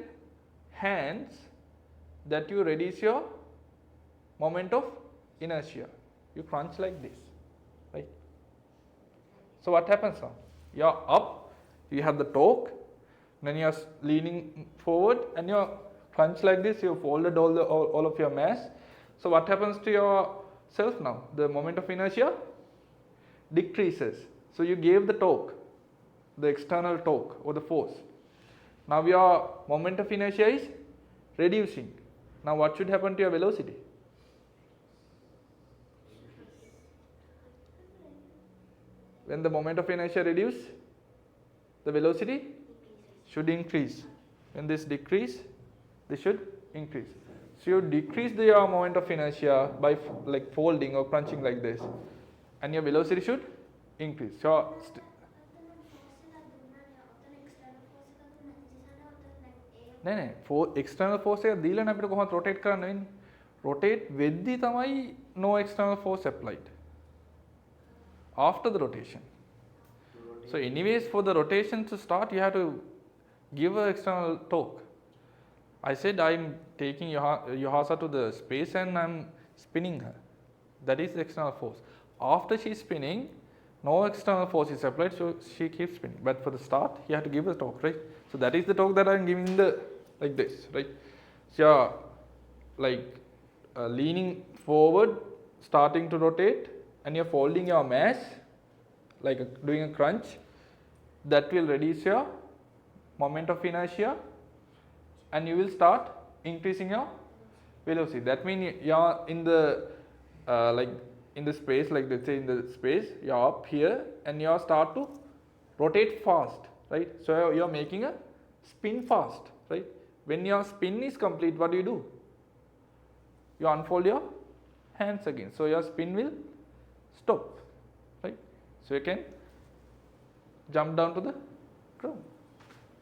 hands, that you reduce your moment of inertia. You crunch like this, right? So what happens now? You are up, you have the torque, then you are leaning forward and you are crunch like this, you folded all of your mass. So what happens to yourself now? The moment of inertia decreases. So you gave the torque, the external torque or the force. Now your moment of inertia is reducing. Now what should happen to your velocity? When the moment of inertia reduces, the velocity should increase. When this decrease, this should increase. So you decrease your moment of inertia by like folding or crunching like this, and your velocity should increase. So for external force එක දීලා නම් අපිට කොහොමද rotate කරන්න වෙන්නේ? Rotate වෙද්දී තමයි no external force applied. After the rotation. So anyways, for the rotation to start, you have to give an external torque. I said I'm taking Yuhasa to the space and I'm spinning her. That is the external force. After she's spinning, no external force is applied, so she keeps spinning. But for the start, you have to give a torque, right? So that is the torque that I'm giving like this, right? So you're like leaning forward, starting to rotate, and you're folding your mass, like doing a crunch. That will reduce your moment of inertia, and you will start increasing your velocity. That means you're in the like in the space, like let's say in the space, you're up here and you start to rotate fast, right? So you're making a spin fast, right? When your spin is complete, what do? You unfold your hands again, so your spin will stop, right? So you can jump down to the ground.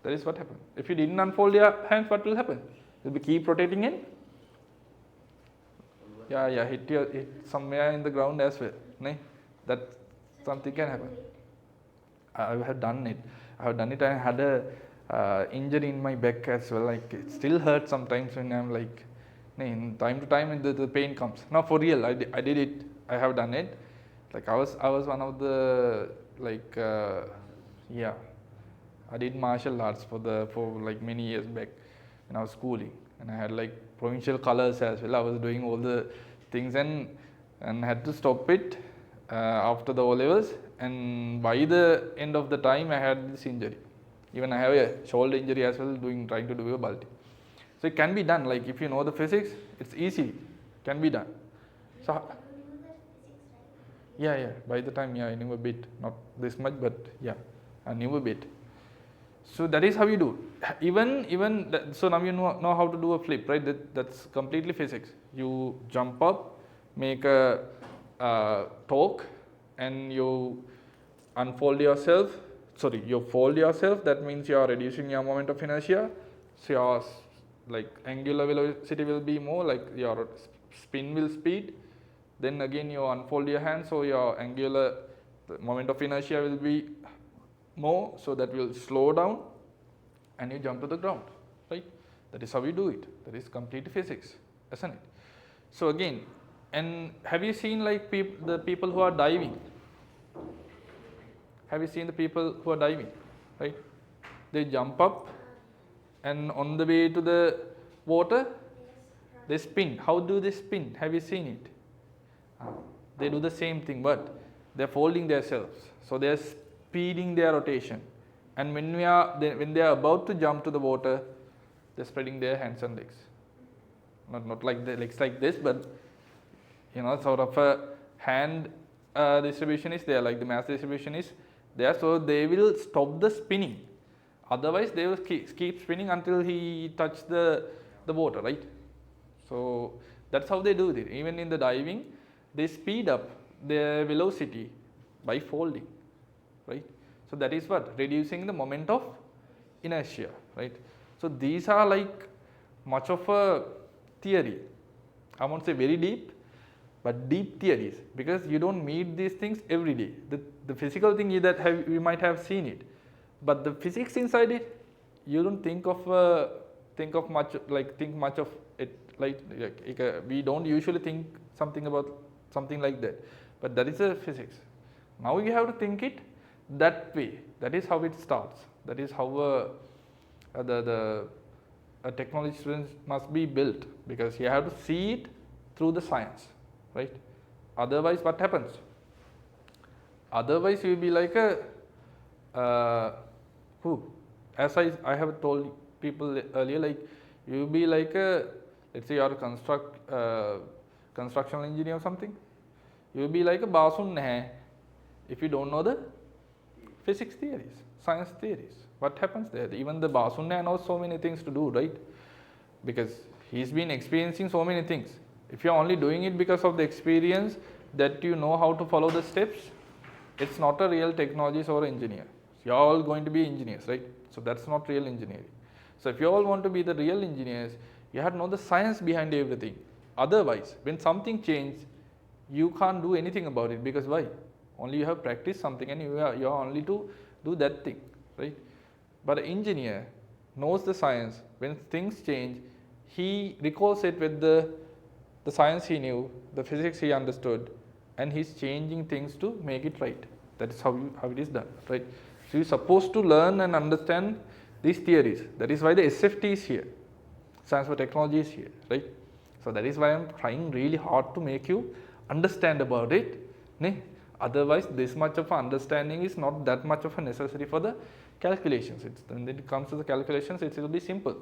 That is what happened. If you didn't unfold your hands, what will happen? You'll be keep rotating in. Yeah, hit somewhere in the ground as well. That something can happen. I have done it. I had a injury in my back as well. Like it still hurts sometimes when I'm like, time to time the pain comes. No, for real, I did it. I have done it. Like I was one of the like I did martial arts for like many years back when I was schooling, and I had like provincial colors as well. I was doing all the things and had to stop it after the O levels, and by the end of the time I had this injury. Even I have a shoulder injury as well trying to do a bulty. So it can be done, like if you know the physics, it's easy, can be done. So yeah, by the time I knew a bit, not this much, but yeah, I knew a bit. So that is how you do. So now you know how to do a flip, right? That's completely physics. You jump up, make a torque, and you unfold yourself. Sorry, you fold yourself. That means you are reducing your moment of inertia. So your like angular velocity will be more, like your spin will speed. Then again you unfold your hand, so your angular moment of inertia will be more, so that will slow down and you jump to the ground, right? That is how you do it. That is complete physics, isn't it? So again, and have you seen like the people who are diving? Have you seen the people who are diving, right? They jump up and on the way to the water, they spin. How do they spin? Have you seen it? They do the same thing, but they're folding themselves. So they're speeding their rotation. And when they are about to jump to the water, they're spreading their hands and legs. Not like the legs like this, but sort of a hand distribution is there, like the mass distribution is there. So they will stop the spinning. Otherwise, they will keep spinning until he touches the water, right? So that's how they do it. Even in the diving, they speed up the velocity by folding, right? So that is what? Reducing the moment of inertia, right? So these are like much of a theory. I won't say very deep, but deep theories, because you don't meet these things every day. The physical thing is that you might have seen it, but the physics inside it, you don't think much of it. We don't usually think something about something like that, but that is a physics. Now you have to think it that way. That is how it starts. That is how the technology students must be built, because you have to see it through the science, right? Otherwise, what happens? Otherwise, you will be like as I have told people earlier, like you will be like let's say you are a construction engineer or something. You will be like a basun nahe if you don't know the physics theories, science theories. What happens there? Even the basun knows so many things to do, right? Because he's been experiencing so many things. If you're only doing it because of the experience that you know how to follow the steps, it's not a real technologist or engineer. You're all going to be engineers, right? So that's not real engineering. So if you all want to be the real engineers, you have to know the science behind everything. Otherwise, when something changes, you can't do anything about it, because why? Only you have practiced something and you are only to do that thing, right? But an engineer knows the science. When things change, he recalls it with the science he knew, the physics he understood, and he's changing things to make it right. That is how it is done, right? So you're supposed to learn and understand these theories. That is why the SFT is here, Science for Technology is here, right? So that is why I'm trying really hard to make you understand about it. Otherwise, this much of understanding is not that much of a necessary for the calculations. When it comes to the calculations, it will be simple,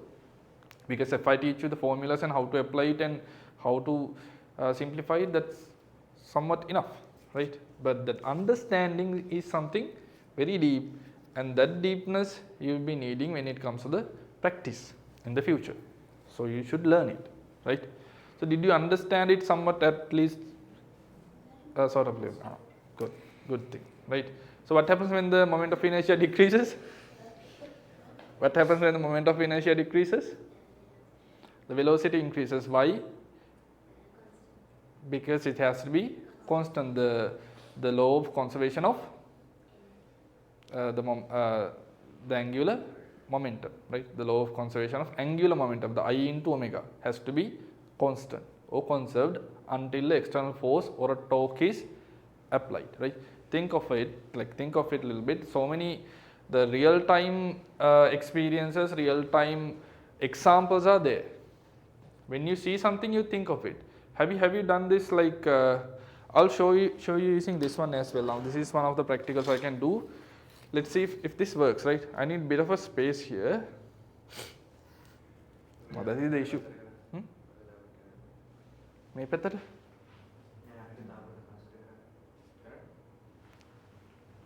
because if I teach you the formulas and how to apply it and how to simplify it, that's somewhat enough, right? But that understanding is something very deep, and that deepness you will be needing when it comes to the practice in the future. So you should learn it, right? So did you understand it somewhat, at least sort of level? Good thing, right? So what happens when the moment of inertia decreases? What happens when the moment of inertia decreases? The velocity increases. Why? Because it has to be constant. The law of conservation of the angular momentum, right? The law of conservation of angular momentum, the I into omega, has to be constant or conserved until the external force or a torque is applied, right? Think of it a little bit. So many the real time experiences, real time examples are there. When you see something, you think of it. Have you done this? Like I'll show you using this one as well. Now this is one of the practicals I can do. Let's see if this works, right? I need a bit of a space here. Oh, that is the issue. May pettata?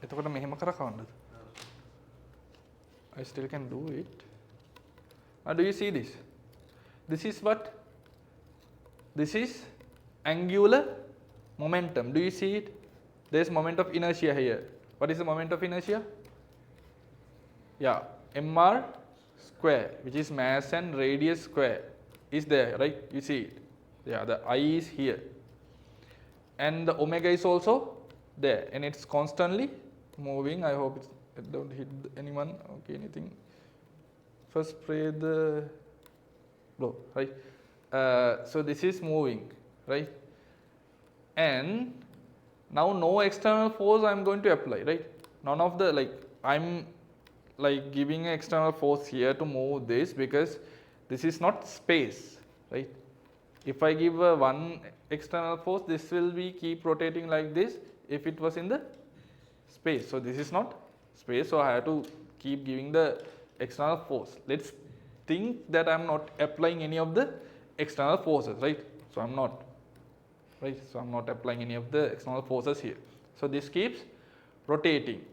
එතකොට මෙහෙම කර කවන්නද? I still can do it. Do you see this? This is what? This is angular momentum. Do you see it? There is moment of inertia here. What is the moment of inertia? Yeah, mr square, which is mass and radius square, is there, right? You see it. Yeah, the I is here. And the omega is also there, and it's constantly moving. I hope it don't hit anyone. Okay, anything. First spray the blow, right? So this is moving, right? And now no external force I'm going to apply, right? None of the, like, I'm like giving an external force here to move this, because this is not space, right? If I give one external force, this will be keep rotating like this if it was in the space. So this is not space, so I have to keep giving the external force. Let's think that I'm not applying any of the external forces, right? So I'm not, right? So I'm not applying any of the external forces here. So this keeps rotating.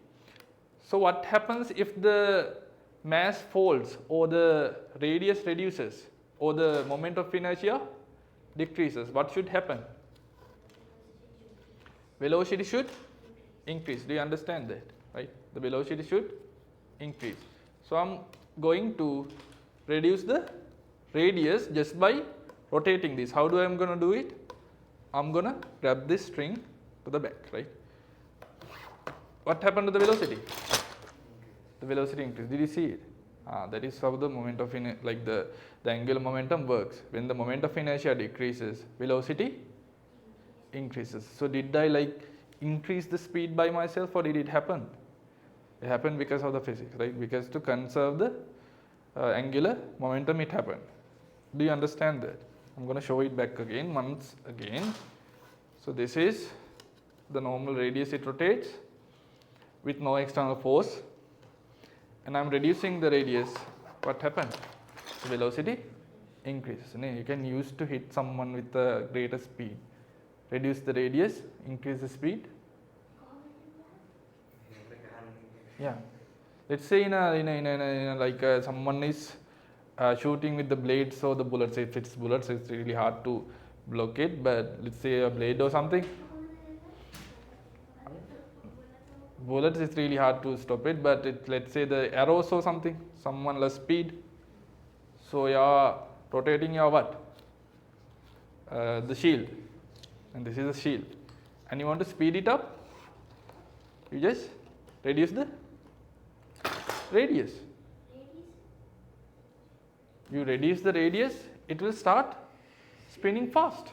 So what happens if the mass falls or the radius reduces or the moment of inertia decreases? What should happen? velocity should increase. Do you understand that? Right? The velocity should increase. So I'm going to reduce the radius just by rotating this. How do I am going to do it? I'm going to grab this string to the back, right? What happened to the velocity? The velocity increased. Did you see it? That is how the moment of the angular momentum works. When the moment of inertia decreases, velocity increases. So did I increase the speed by myself, or did it happen? It happened because of the physics, right? Because to conserve the angular momentum, it happened. Do you understand that? I'm going to show it back again, once again. So this is the normal radius it rotates with no external force, and I'm reducing the radius. What happened? The velocity increases. You can use to hit someone with a greater speed. Reduce the radius, increase the speed. Yeah. Let's say someone is shooting with the blades or the bullets. If it's bullets, it's really hard to block it. But let's say a blade or something. Bullets, it's really hard to stop it. But let's say the arrows or something, someone less speed. So you're rotating your what? The shield. And this is the shield. And you want to speed it up. You just reduce the radius. You reduce the radius, it will start spinning fast.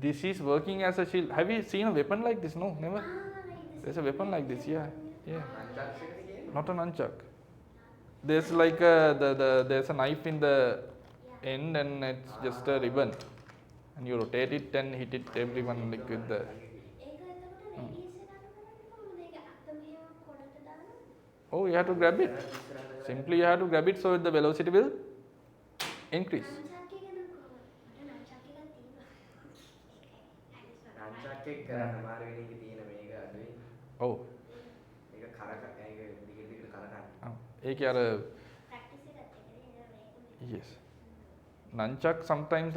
This is working as a shield. Have you seen a weapon like this? No, never. There's a weapon like this. Yeah. Not a nunchuck. There's there's a knife in the end, and it's just a ribbon, and you rotate it and hit it everyone with the. Oh, you have to grab it. Simply you have to grab it so the velocity will increase. Oh. Yes. Nunchuck sometimes,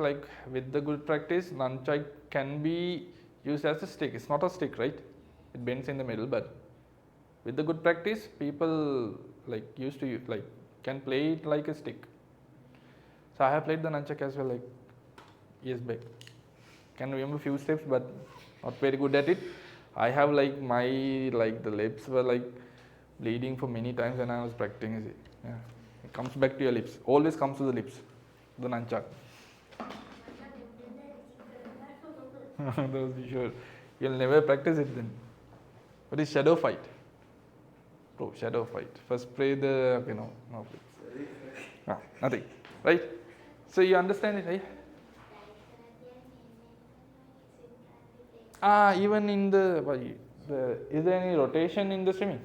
with the good practice, nunchuck can be used as a stick. It's not a stick, right? It bends in the middle, but with the good practice, people used to can play it like a stick. So I have played the nunchuck as well years back. Can remember few steps, but not very good at it. I have my the lips were bleeding for many times when I was practicing it. Yeah, it comes back to your lips. Always comes to the lips. The nunchuck. Those sure. You'll never practice it then. What is shadow fight? Bro, shadow fight. First play the no nothing. Right? So you understand it, right? Even in is there any rotation in the swimming?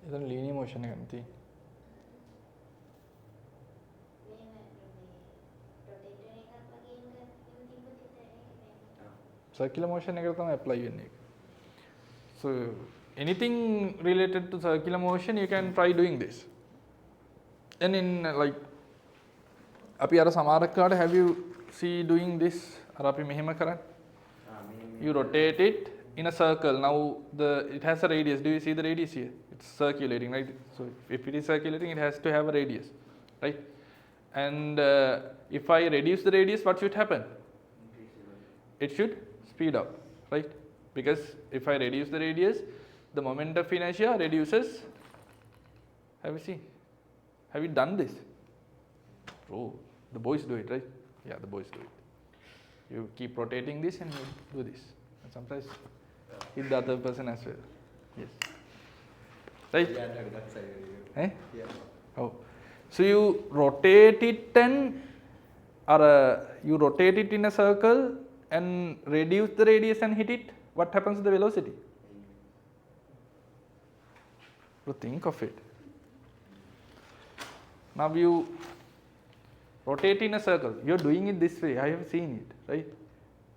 Isn't linear motion again? Circular motion apply. So anything related to circular motion, you can try doing this. And in have you see doing this? You rotate it in a circle. Now it has a radius. Do you see the radius here? It's circulating, right? So if it is circulating, it has to have a radius, right? And if I reduce the radius, what should happen? It should speed up, right? Because if I reduce the radius, the moment of inertia reduces. Have you seen? Have you done this? Oh, the boys do it, right? Yeah, the boys do it. You keep rotating this and you do this. And sometimes hit the other person as well. Yes. Right? Eh? Yeah. Oh. So you rotate it and you rotate it in a circle and reduce the radius and hit it. What happens to the velocity? So think of it. Now you rotate in a circle. You are doing it this way. I have seen it, right?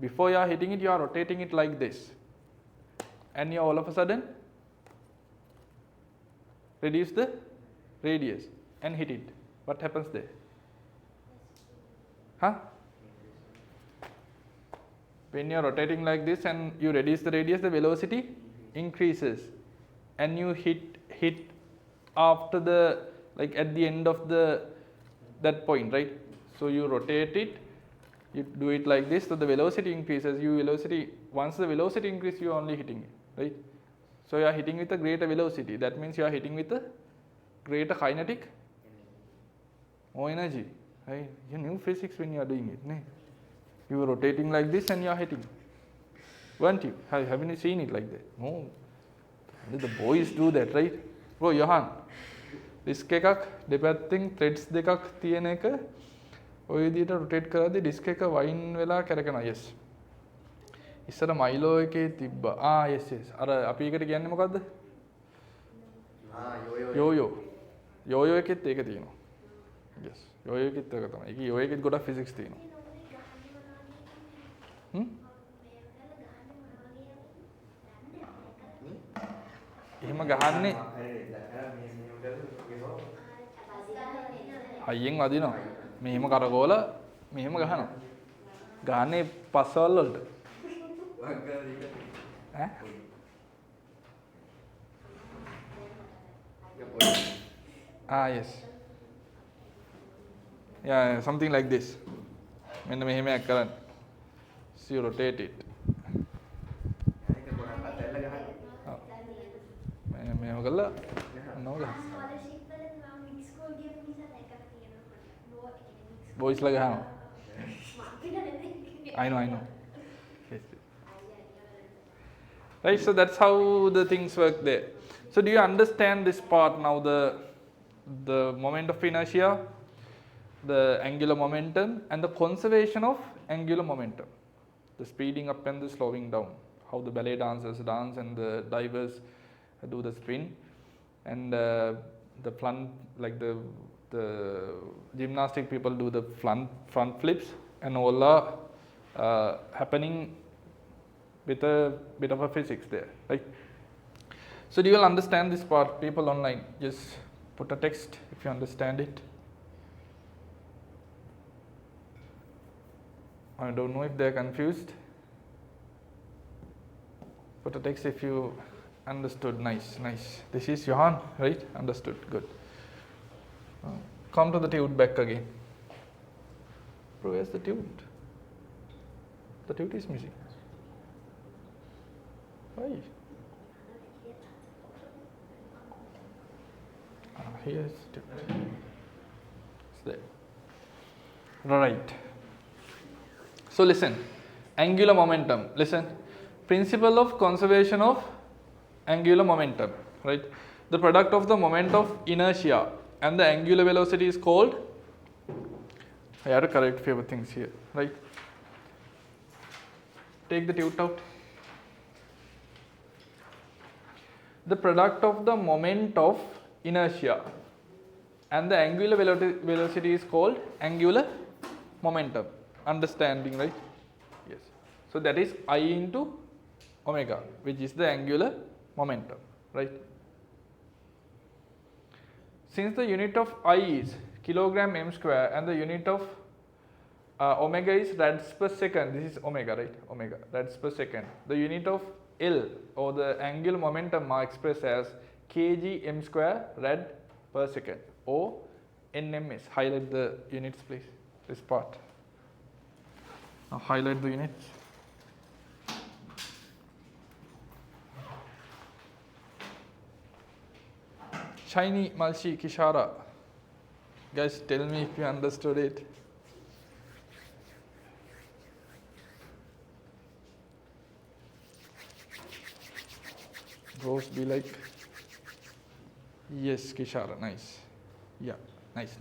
Before you are hitting it, you are rotating it like this. And you all of a sudden reduce the radius and hit it. What happens there? Huh? When you are rotating like this and you reduce the radius, the velocity increases. And you hit after the, like at the end of that point, right? So you rotate it, you do it like this, so the velocity increases. Once the velocity increases, you are only hitting it, right? So you are hitting with a greater velocity. That means you are hitting with a greater kinetic or energy, right? You knew physics when you are doing it, right? You were rotating like this and you are hitting, weren't you? Haven't you seen it like that? No. The boys do that, right? Bro, Johan. Disc එකක් දෙපැත්තෙන් threads දෙකක් තියෙන එක ඔය විදිහට rotate කරද්දී disc එක වයින් වෙලා කැරකෙනවා. yes. ඉස්සර මයිලෝ එකේ තිබ්බා. yes. අර අපි එකට කියන්නේ මොකද්ද? යෝයෝ. යෝයෝ එකෙත් ඒක තියෙනවා. yes. යෝයෝ එකෙත් ඒක තමයි. ඒක යෝයෝ එකෙත් ගොඩක් physics තියෙනවා. එහෙම ගහන්නේ හයියෙන් වදිනවා. මෙහෙම කරකෝල මෙහෙම ගහනවා. ගහන්නේ පස්සවල් වලට. yes. Yeah, something like this. මෙන්න මෙහෙමයක් කරන්න. So you rotate it. මෙහෙම කළා නෝල. Boys ලා ගහනවා. I know. Yes. Right, so that's how the things work there. So do you understand this part now, the moment of inertia, the angular momentum and the conservation of angular momentum, the speeding up and the slowing down, how the ballet dancers dance and the divers do the spin, and the front, like the gymnastic people do the front flips, and all are happening with a bit of a physics there, right? So do you all understand this part? People online, just put a text if you understand it. I don't know if they are confused. Put a text if you understood. Nice. This is Johan, right? Understood. Good. Come to the tute back again. Bro, where's the tute? The tute is missing. Why? Here's tute. It's there. Right. So listen. Angular momentum. Listen. Principle of conservation of angular momentum, right? The product of the moment of inertia and the angular velocity is called, I have to correct few things here, right? Take the tute out. The product of the moment of inertia and the angular velocity is called angular momentum. Understanding, right? Yes. So that is I into omega, which is the angular momentum, right? Since the unit of I is kilogram m square and the unit of omega is rads per second, this is omega, right? Omega, rads per second. The unit of L or the angular momentum are expressed as kg m square rad per second or nms. Highlight the units, please. This part. Now highlight the units. Shiny Malshi Kishara. Guys, tell me if you understood it. Rose be like, yes, Kishara, nice. Yeah, nice.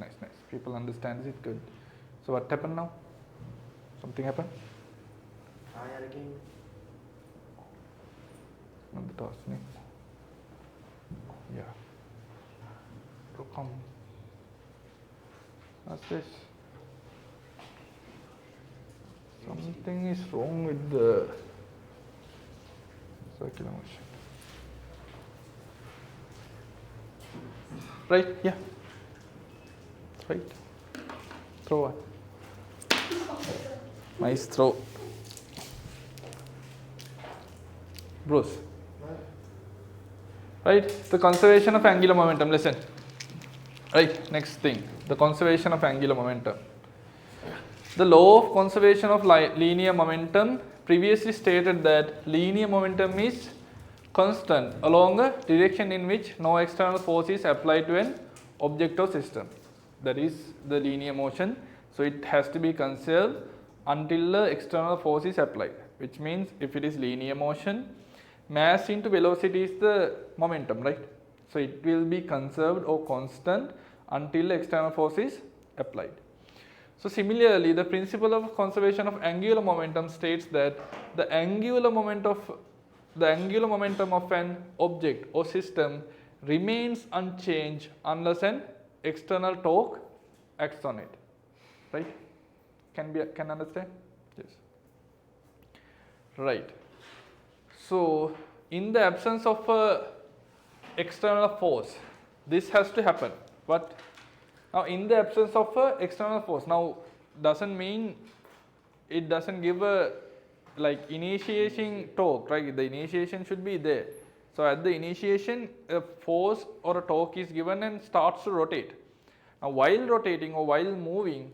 People understand it, good. So what happened now? Something happened? On the toss, yeah. Come. What's this? Something is wrong with the circular motion. Right? Yeah. Right. Throw one. Nice throw. Bruce. Right? The conservation of angular momentum. Listen. Right? Next thing. The conservation of angular momentum. The law of conservation of linear momentum previously stated that linear momentum is constant along a direction in which no external force is applied to an object or system. That is the linear motion. So it has to be conserved until the external force is applied, which means if it is linear motion, mass into velocity is the momentum, right? So it will be conserved or constant until the external force is applied. So similarly, the principle of conservation of angular momentum states that the angular momentum of an object or system remains unchanged unless an external torque acts on it. Right? Can understand? Yes. Right. So in the absence of a external force, this has to happen. But now in the absence of a external force, now doesn't mean it doesn't give a like initiating torque, right? The initiation should be there. So at the initiation, a force or a torque is given and starts to rotate. Now while rotating or while moving,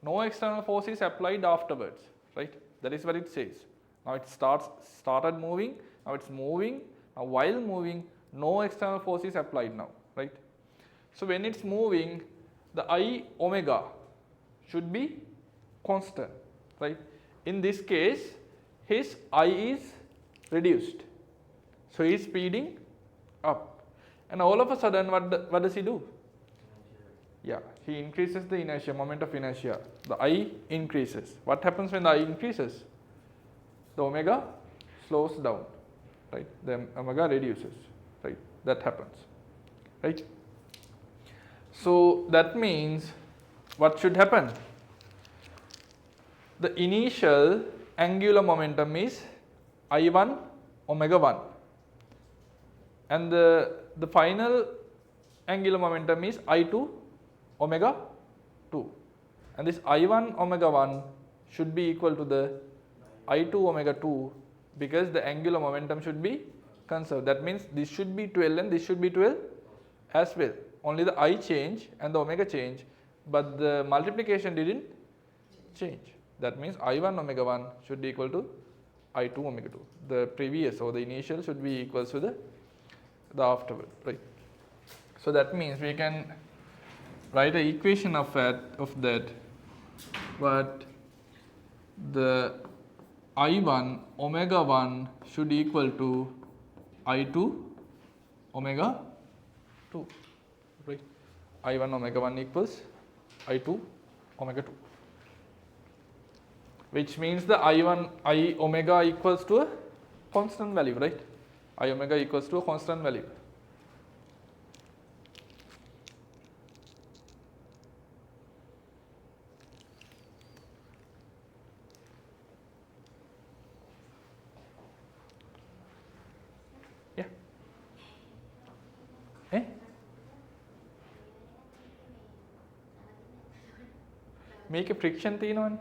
no external force is applied afterwards, right? That is what it says. Now it started moving, now it's moving. Now while moving, no external force is applied now, right? So when it's moving, the I omega should be constant, right? In this case, his I is reduced. So he is speeding up. And all of a sudden, what does he do? Yeah, he increases the inertia, moment of inertia. The I increases. What happens when the I increases? The omega slows down, right? The omega reduces, right? That happens, right? So that means what should happen? The initial angular momentum is I1 omega 1 and the final angular momentum is I2 omega 2, and this I1 omega 1 should be equal to the I2 omega 2 because the angular momentum should be conserved. That means this should be 12 and this should be 12 as well. Only the I change and the omega change, but the multiplication didn't change. That means I1 omega 1 should be equal to I2 omega 2. The previous or the initial should be equal to the afterward, right? So that means we can write an equation of that, but the I1 omega 1 should equal to I2 omega 2, right? I1 omega 1 equals I2 omega 2, which means the I omega equals to a constant value, right? I omega equals to a constant value. Yeah. Eh? මේක friction තියෙනවනේ.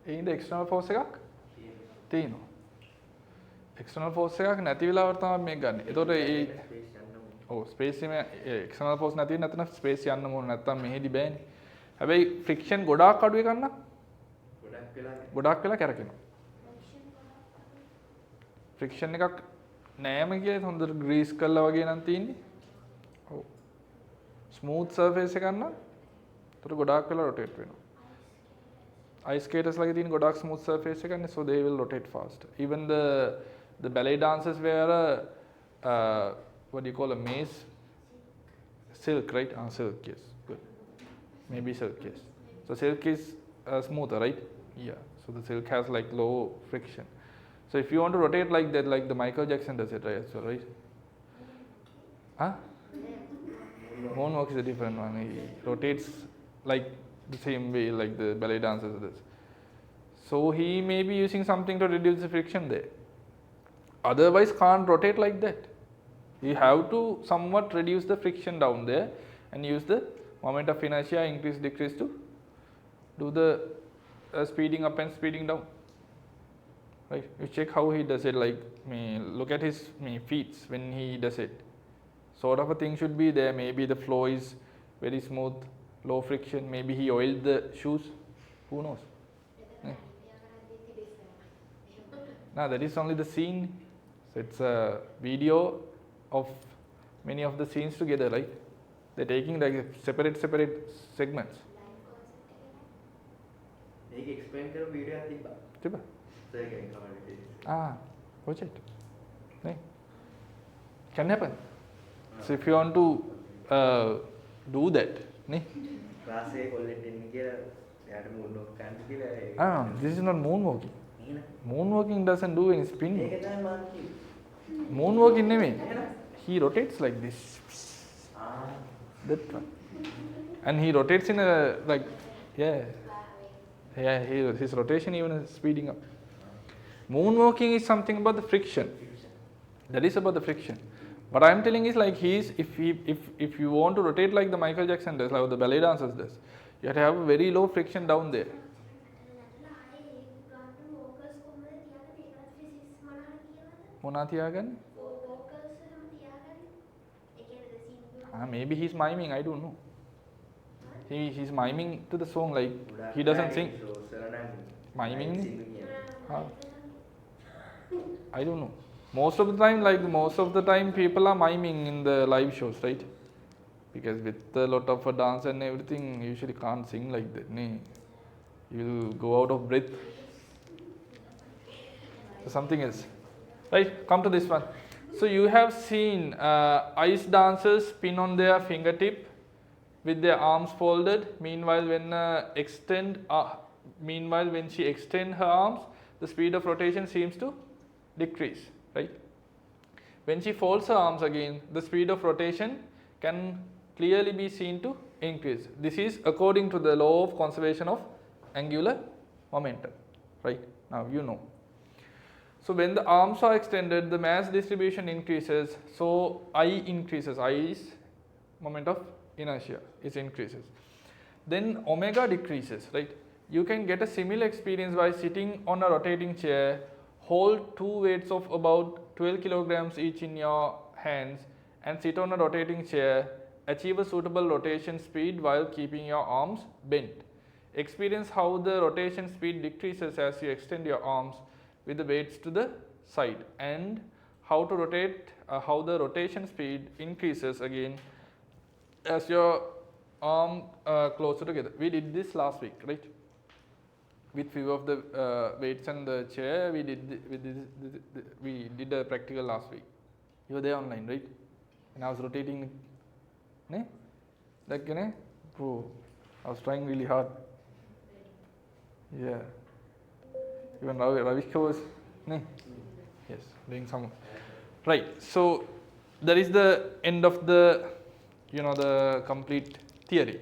ඒින්ද external force එකක් තියෙනවා. external force එකක් නැති වෙලාවට තමයි මේක ගන්න. ඒතකොට ඒ ස්පේස් එකේ external force නැති වෙන නැත්නම් ස්පේස් යන්න ඕන නැත්නම් මෙහෙදි බෑනේ. හැබැයි friction ගොඩාක් අඩු එකක් නම් ගොඩාක් වෙලා කැරකෙනවා. friction එකක් නෑම කියලා හොඳට grease කරලා වගේ නම් තියෙන්නේ. ඔව්. smooth surface එකක් නම් ඒතර ගොඩාක් වෙලා rotate වෙනවා. Ice skaters like in godak smooth surface again, so they will rotate fast. Even the ballet dancers wear a what do you call a maze? Silk, right? Silk, yes, good. Maybe silk, yes. So silk is smoother, right? Yeah. So the silk has like low friction. So if you want to rotate like that, like the Michael Jackson does it, right? So right? Huh? Moonwalk is a different one. He rotates like the same way like the ballet dancers does. So he may be using something to reduce the friction there. Otherwise can't rotate like that. You have to somewhat reduce the friction down there and use the moment of inertia increase decrease to do the speeding up and speeding down. Right? You check how he does it, like look at his feet when he does it. Sort of a thing should be there. Maybe the flow is very smooth, low friction. Maybe he oiled the shoes. Who knows? Now that is only the scene. So it's a video of many of the scenes together, right? They're taking like separate segments. ඒක explain කරපු video එකක් තිබ්බා. තිබ්බා? Sir කෙනෙක් comment එකේ. Watch it. Nee. Can happen. So if you want to do that, nee. class එකේ කොල්ලෙක් ඉන්න කියලා එයාට moonwalk කරන්න කියලා. This is not moonwalking. නේද? Moonwalking doesn't do any spinning. ඒක තමයි මම කිව්වේ. Moonwalking නෙමෙයි. He rotates like this. That one. And he rotates in a like his rotation even is speeding up. Moonwalking is something about the friction. That is about the friction. What I am telling is like if you want to rotate like the Michael Jackson does, like the ballet dancers does, you have to have a very low friction down there. මොනා තියාගන්නේ? Maybe he's miming, I don't know. He's miming to the song, like he doesn't sing. Miming? I don't know. Most of the time people are miming in the live shows, right? Because with a lot of dance and everything, you usually can't sing like that. You'll go out of breath. So something else. Right, come to this one. So you have seen ice dancers spin on their fingertip with their arms folded. Meanwhile, when she extends her arms, the speed of rotation seems to decrease. Right? When she folds her arms again, the speed of rotation can clearly be seen to increase. This is according to the law of conservation of angular momentum. Right? Now you know. So when the arms are extended, the mass distribution increases, so I increases. I is moment of inertia, it increases. Then omega decreases, right? You can get a similar experience by sitting on a rotating chair, hold two weights of about 12 kilograms each in your hands and sit on a rotating chair, achieve a suitable rotation speed while keeping your arms bent. Experience how the rotation speed decreases as you extend your arms with the weights to the side, and how to rotate, how the rotation speed increases again as your arm closer together. We did this last week, right? With few of the weights and the chair, we did a practical last week. You were there online, right? And I was rotating. Ne? Like, bro, I was trying really hard. Yeah. Even Ravishka was, yes, doing some. Right. So that is the end of the, the complete theory,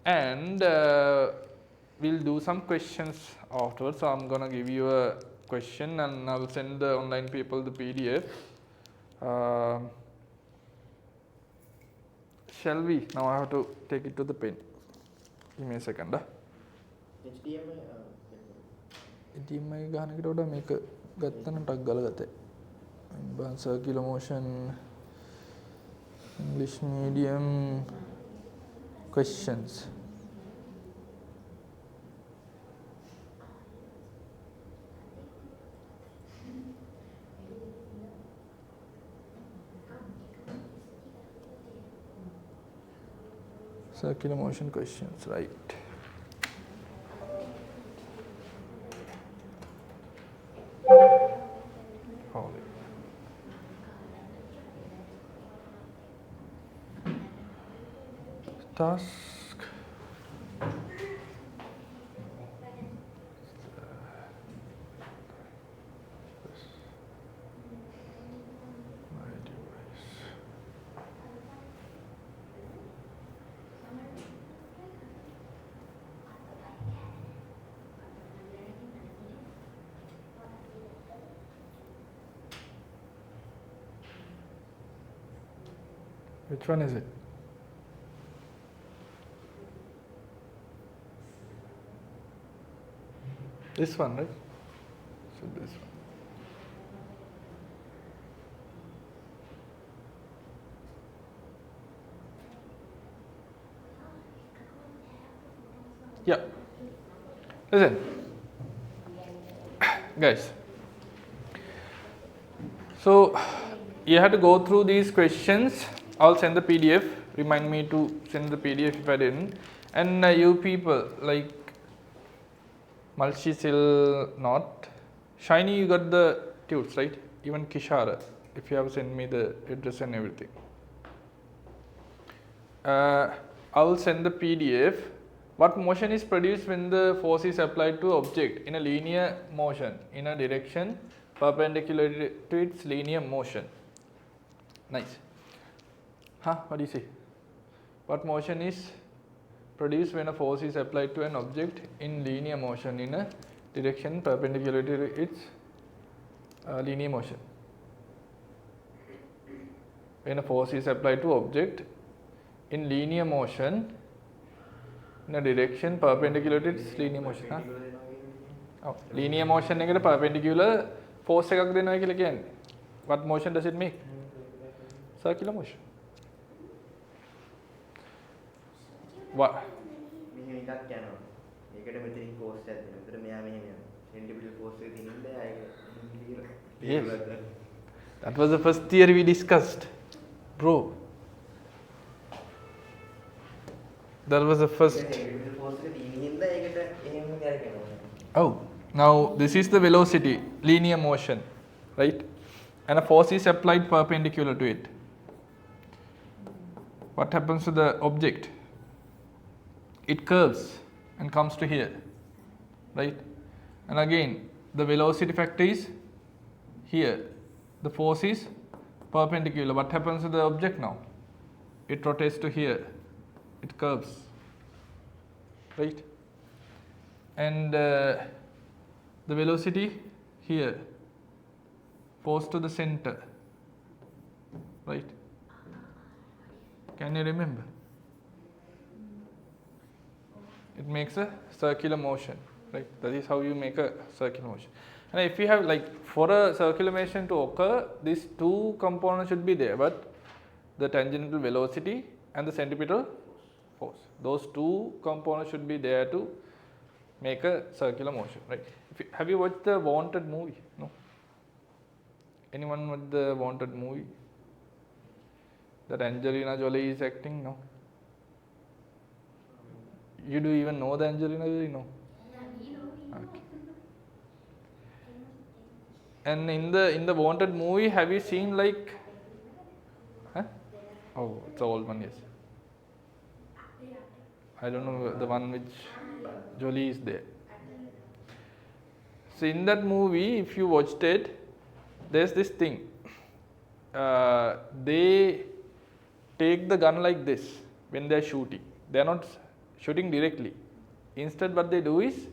and we'll do some questions afterwards. So I'm gonna give you a question, and I'll send the online people the PDF. Shall we? Now I have to take it to the pen. Give me a second. HDMI ගහන එකට වඩා මේක ගත්තනම් ටක් ගාලා ගතේ. Circular motion, English medium, questions. Circular motion questions, right? Task. My device. Which one is it? This one, right? So this one. Yeah. Listen, guys. So you have to go through these questions. I'll send the PDF. Remind me to send the PDF if I didn't. And you people like Malshi still not. Shiny, you got the tunes, right? Even Kishara, if you have sent me the address and everything. I will send the PDF. What motion is produced when the force is applied to object in a linear motion in a direction perpendicular to its linear motion? Nice. Huh? What do you say? What motion is produced when a force is applied to an object in linear motion in a direction perpendicular to its linear motion? When a force is applied to object in linear motion in a direction perpendicular to its linear motion. Huh? Oh, linear motion එකට perpendicular force එකක් දෙනවා කියලා කියන්නේ. What motion does it make? Circular motion. What? මෙහෙම එකක් යනවා. ඒකට මෙතනින් force එකක් දෙනවා. ඒතර මෙයා මෙහෙම යනවා. Centripetal force එක තියෙනින්ද ආයෙ Yes. That was the first theory we discussed. Bro. That was the first. centripetal force එක තියෙනින්ද ඒකට එහෙම කරගෙනවා. Oh, now this is the velocity, linear motion, right? And a force is applied perpendicular to it. What happens to the object? It curves and comes to here, right? And again, the velocity factor is here. The force is perpendicular. What happens to the object now? It rotates to here. It curves, right? And the velocity here, force to the center, right? Can you remember? It makes a circular motion, right? That is how you make a circular motion. And if you have, like, for a circular motion to occur, these two components should be there, but the tangential velocity and the centripetal force, those two components should be there to make a circular motion, right? Have you watched the Wanted movie? No? Anyone with the Wanted movie? That Angelina Jolie is acting? No? You do even know the Angelina Jolie? No? Okay. And in the Wanted movie, have you seen, like, huh? Oh, it's an old one, yes. I don't know the one which Jolie is there. So in that movie, if you watched it, there's this thing. They take the gun like this when they are shooting. They are not shooting directly. Instead, what they do is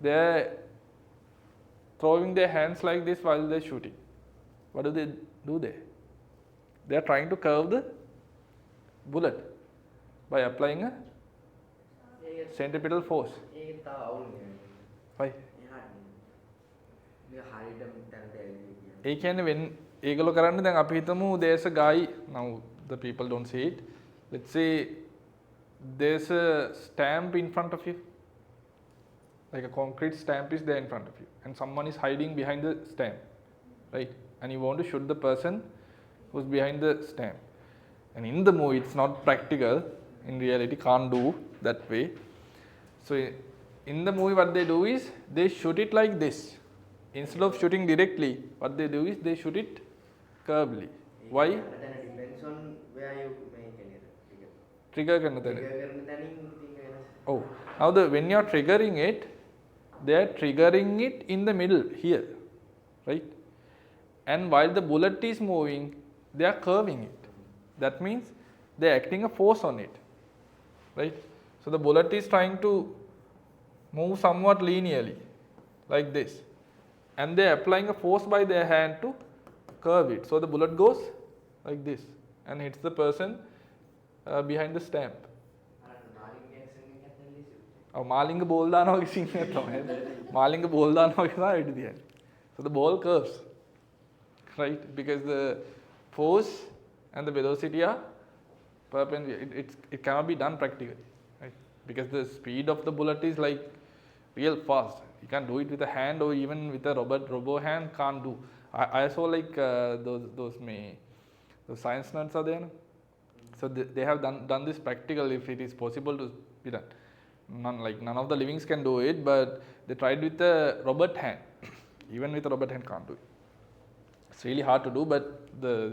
they are throwing their hands like this while they are shooting. What do they do there? They are trying to curve the bullet by applying a centripetal force. ඒක තාම අවුල් නේ. Why? මේ හරියටම තැනට ඇවිල්ලා. ඒ කියන්නේ when ඒගොල්ලෝ කරන්නේ දැන් අපි හිතමු there's a guy, now the people don't see it, let's say there's a stamp in front of you, like a concrete stamp is there in front of you, and someone is hiding behind the stamp, right? And you want to shoot the person who's behind the stamp. And in the movie it's not practical, in reality can't do that way. So in the movie what they do is they shoot it like this. Instead of shooting directly, what they do is they shoot it curvely. Why? It depends on where you make it. Trigger කරන තැන. Trigger කරන තැනින් ඉතින් වෙනස්. Oh, now when you are triggering it, they are triggering it in the middle here, right? And while the bullet is moving, they are curving it. That means they are acting a force on it, right? So the bullet is trying to move somewhat linearly, like this, and they are applying a force by their hand to curve it. So the bullet goes like this and hits the person behind the stamp. Malinga ball දානවා වගේ scene එකක් තමයි. Malinga ball දානවා වගේ තමයි වෙඩි තියන්නේ. So the ball curves, right? Because the force and the velocity are perpendicular. It cannot be done practically, right? Because the speed of the bullet is like real fast. You can't do it with a hand, or even with a robo hand can't do. I saw like those science nerds are there, no? So they have done this practical if it is possible to be done. None of the livings can do it, but they tried with a robot hand. Even with a robot hand can't do it. It's really hard to do, but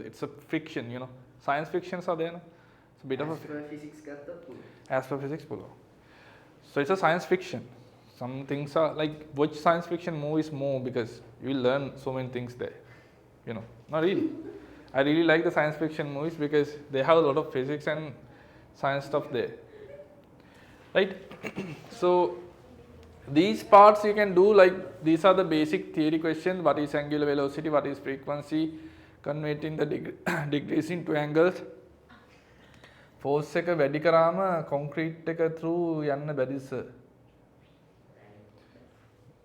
it's a fiction, you know. Science fictions are there, no? It's a bit of a astrophysics pull. So it's a science fiction. Some things are like, watch science fiction movies more because you will learn so many things there. You know, not really. I really like the science fiction movies because they have a lot of physics and science stuff there. Right? So these parts you can do, like these are the basic theory questions. What is angular velocity? What is frequency? Converting the degrees into angles. Force එක වැඩි කරාම concrete එක through යන්න බැරිද sir?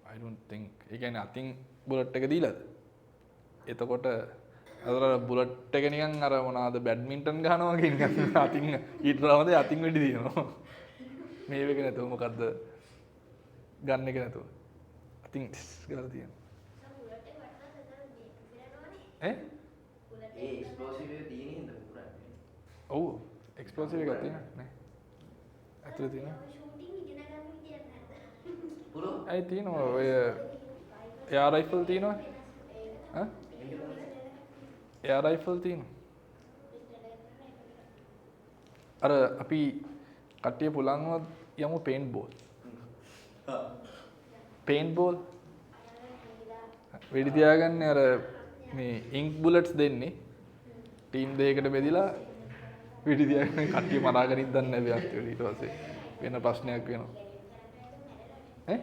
I don't think. ඒ කියන්නේ අතින් bullet එක දීලාද? එතකොට අර bullet එක නිකන් අර මොනවාද බැඩ්මින්ටන් ගහනවා වගේ නිකන් අතින් ඊට රවද අතින් වෙඩි දිනනවා. මේ එක නැතුව මොකද්ද? ගන්න එක නැතුව. අතින් ගාලා තියෙනවා. ඈ? ඒ එක්ස්ප්ලෝසිව් එක තියෙන හින්දා පුරන්නේ. ඔව් එක්ස්ප්ලෝසිව් එකක් තියෙනවා නේ. ඇතුලේ තියෙනවා. ෂූටින් ඉගෙන ගන්න විදියක් නැද්ද? පුරෝ ඇයි තියෙනවා ඔය එයා රයිෆල් තියෙනවා. ඈ? එයා රයිෆල් තියෙනවා. අර අපි කට්ටිය පුලන්ව යමු පේන්ට් බෝල්. පේන්ට් බෝල් වෙඩි තියාගන්නේ අර මේ ඉන්ක් බුලට්ස් දෙන්නේ ටීම් දෙකකට බෙදලා වෙඩි තියාගෙන කට්ටිය මරාගෙන ඉඳන් නැවි අන්තිමට ඊට පස්සේ වෙන ප්‍රශ්නයක් වෙනවා. ඈ?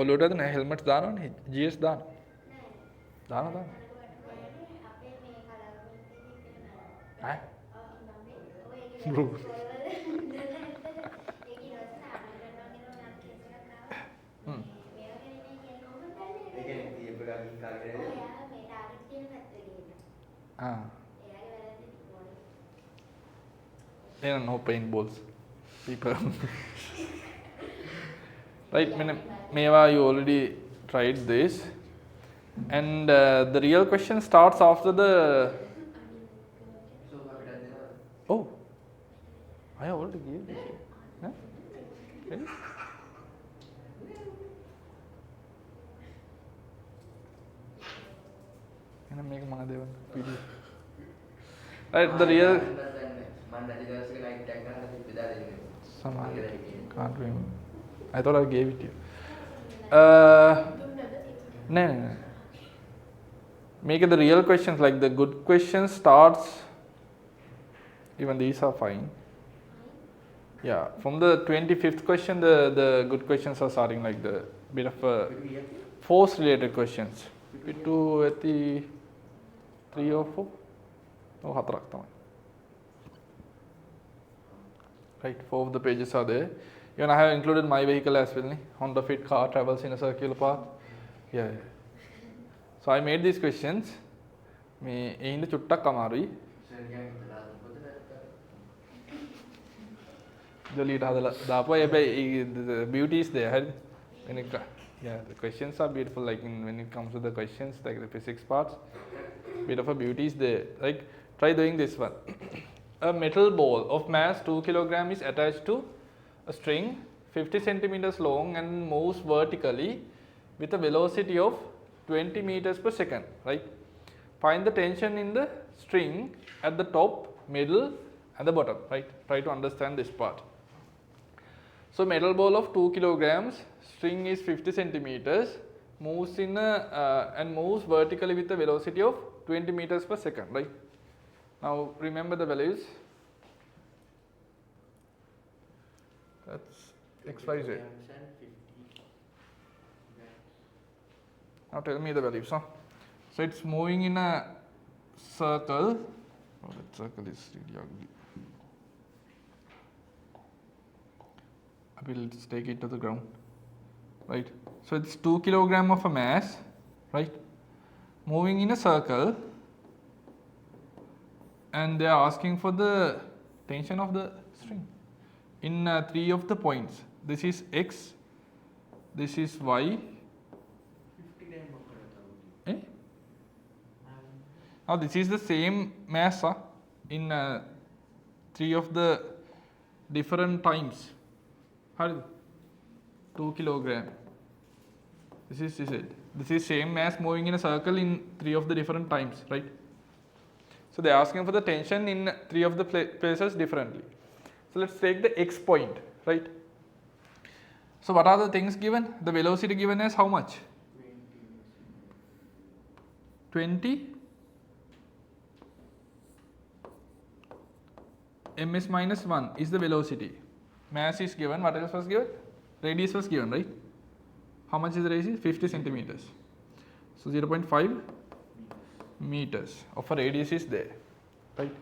ඔලුවටද නෑ හෙල්මට්ස් දානවනේ GS දානවා. දානවා. ඈ? Bro. There are no paintballs. People. Right, Meva, you already tried this. And the real question starts after the. Oh. I already gave this. Huh? Really? Can I make my video? Right, the real. Can't remember. I thought I gave it to you. No. Make it the real questions, like the good question starts. Even these are fine. Yeah, from the 25th question, the good questions are starting like the bit of force related questions. Pittu ඇති 3 or 4? Oh, 4ක් තමයි. Right, 4 of the pages are there. Even I have included my vehicle as well. Honda Fit car travels in a circular path. Yeah. So I made these questions. මේ එහිඳ චුට්ටක් අමාරුයි. Jolita Dapa, the beauty is there. When the questions are beautiful, like when it comes to the questions, like the physics parts, bit of a beauty is there. Like, try doing this one. A metal ball of mass 2 kg is attached to a string 50 centimeters long and moves vertically with a velocity of 20 meters per second. Right? Find the tension in the string at the top, middle, and the bottom. Right? Try to understand this part. So metal ball of 2 kilograms, string is 50 centimeters, moves in and moves vertically with a velocity of 20 meters per second, right? Now remember the values. That's XYZ. Now tell me the values. Huh? So it's moving in a circle. Oh, that circle is really ugly. I will just take it to the ground. Right. So it's 2 kilogram of a mass, right, moving in a circle, and they are asking for the tension of the string in 3 of the points. This is x, this is y. 50 gram Eh? Now this is the same mass in 3 of the different times. How is it? 2 kilogram. This is same mass moving in a circle in 3 of the different times, right? So they are asking for the tension in 3 of the places differently. So let's take the x point, right? So what are the things given? The velocity given as how much? 20 ms minus 1 is the velocity. Mass is given. What else was given? Radius was given, right? How much is the radius? 50 centimeters. So 0.5 meters of a radius is there, right?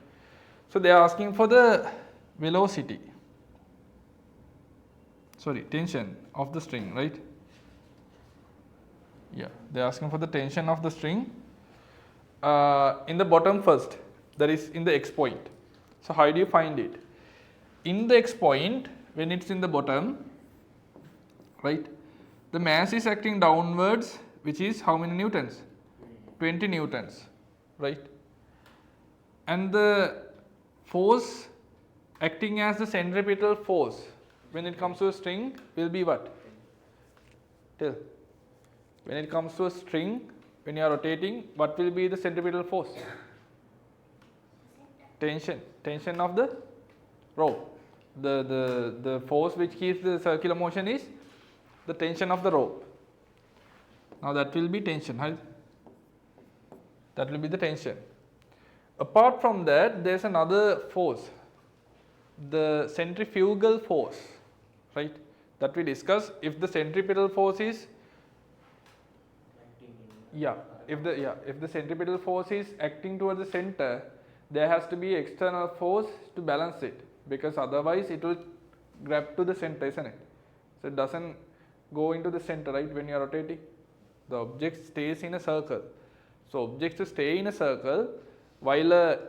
So they are asking for the velocity, tension of the string, right? Yeah, they are asking for the tension of the string in the bottom first, that is in the x point. So how do you find it? In the x point, when it's in the bottom, right, the mass is acting downwards, which is how many newtons? 20 newtons, right? And the force acting as the centripetal force when it comes to a string will be what? Tell. When it comes to a string, when you are rotating, what will be the centripetal force? Tension of the rope. The force which keeps the circular motion is the tension of the rope. Now that will be tension, right? That will be the tension. Apart from that, there is another force, the centrifugal force, right? That we discuss. If the centripetal force is if the centripetal force is acting towards the center, there has to be external force to balance it, because otherwise it will grab to the center, isn't it? So it doesn't go into the center, right? When you are rotating, the object stays in a circle. So objects to stay in a circle, while a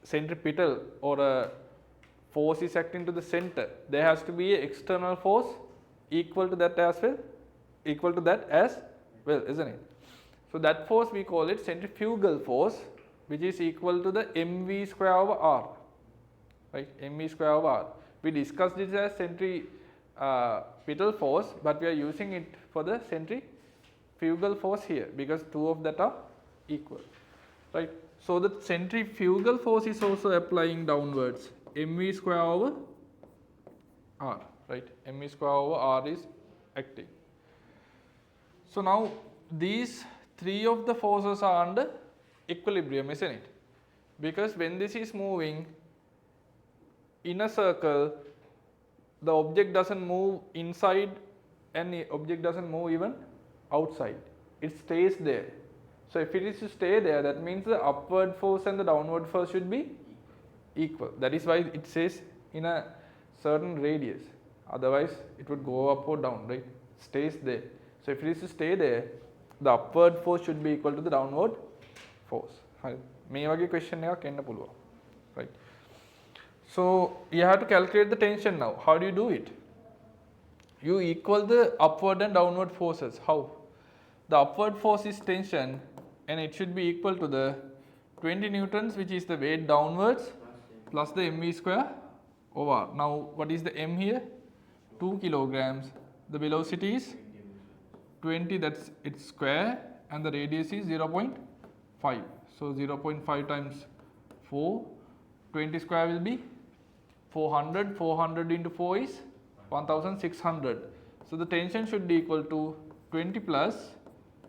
centripetal or a force is acting to the center, there has to be an external force equal to that as well, isn't it? So that force we call it centrifugal force, which is equal to the mv square over r, right? mv square over r. We discussed this as centripetal force, but we are using it for the centrifugal force here because two of that are equal, right? So the centrifugal force is also applying downwards, mv square over r, right? mv square over r is acting. So now these three of the forces are under equilibrium, isn't it? Because when this is moving in a circle, the object doesn't move inside and the object doesn't move even outside. It stays there. So if it is to stay there, that means the upward force and the downward force should be equal. That is why it says in a certain radius. Otherwise it would go up or down, right? It stays there. So if it is to stay there, the upward force should be equal to the downward force. මේ වගේ question එකක් එන්න පුළුවන්, right? So you have to calculate the tension now. How do you do it? You equal the upward and downward forces. How? The upward force is tension and it should be equal to the 20 newtons, which is the weight downwards, plus the mv square over r. Now what is the m here? 2 kilograms. The velocity is 20, that's its square, and the radius is 0.5. So 0.5 times 4, 20 square will be 400. 400 into 4 is 1600. So the tension should be equal to 20 plus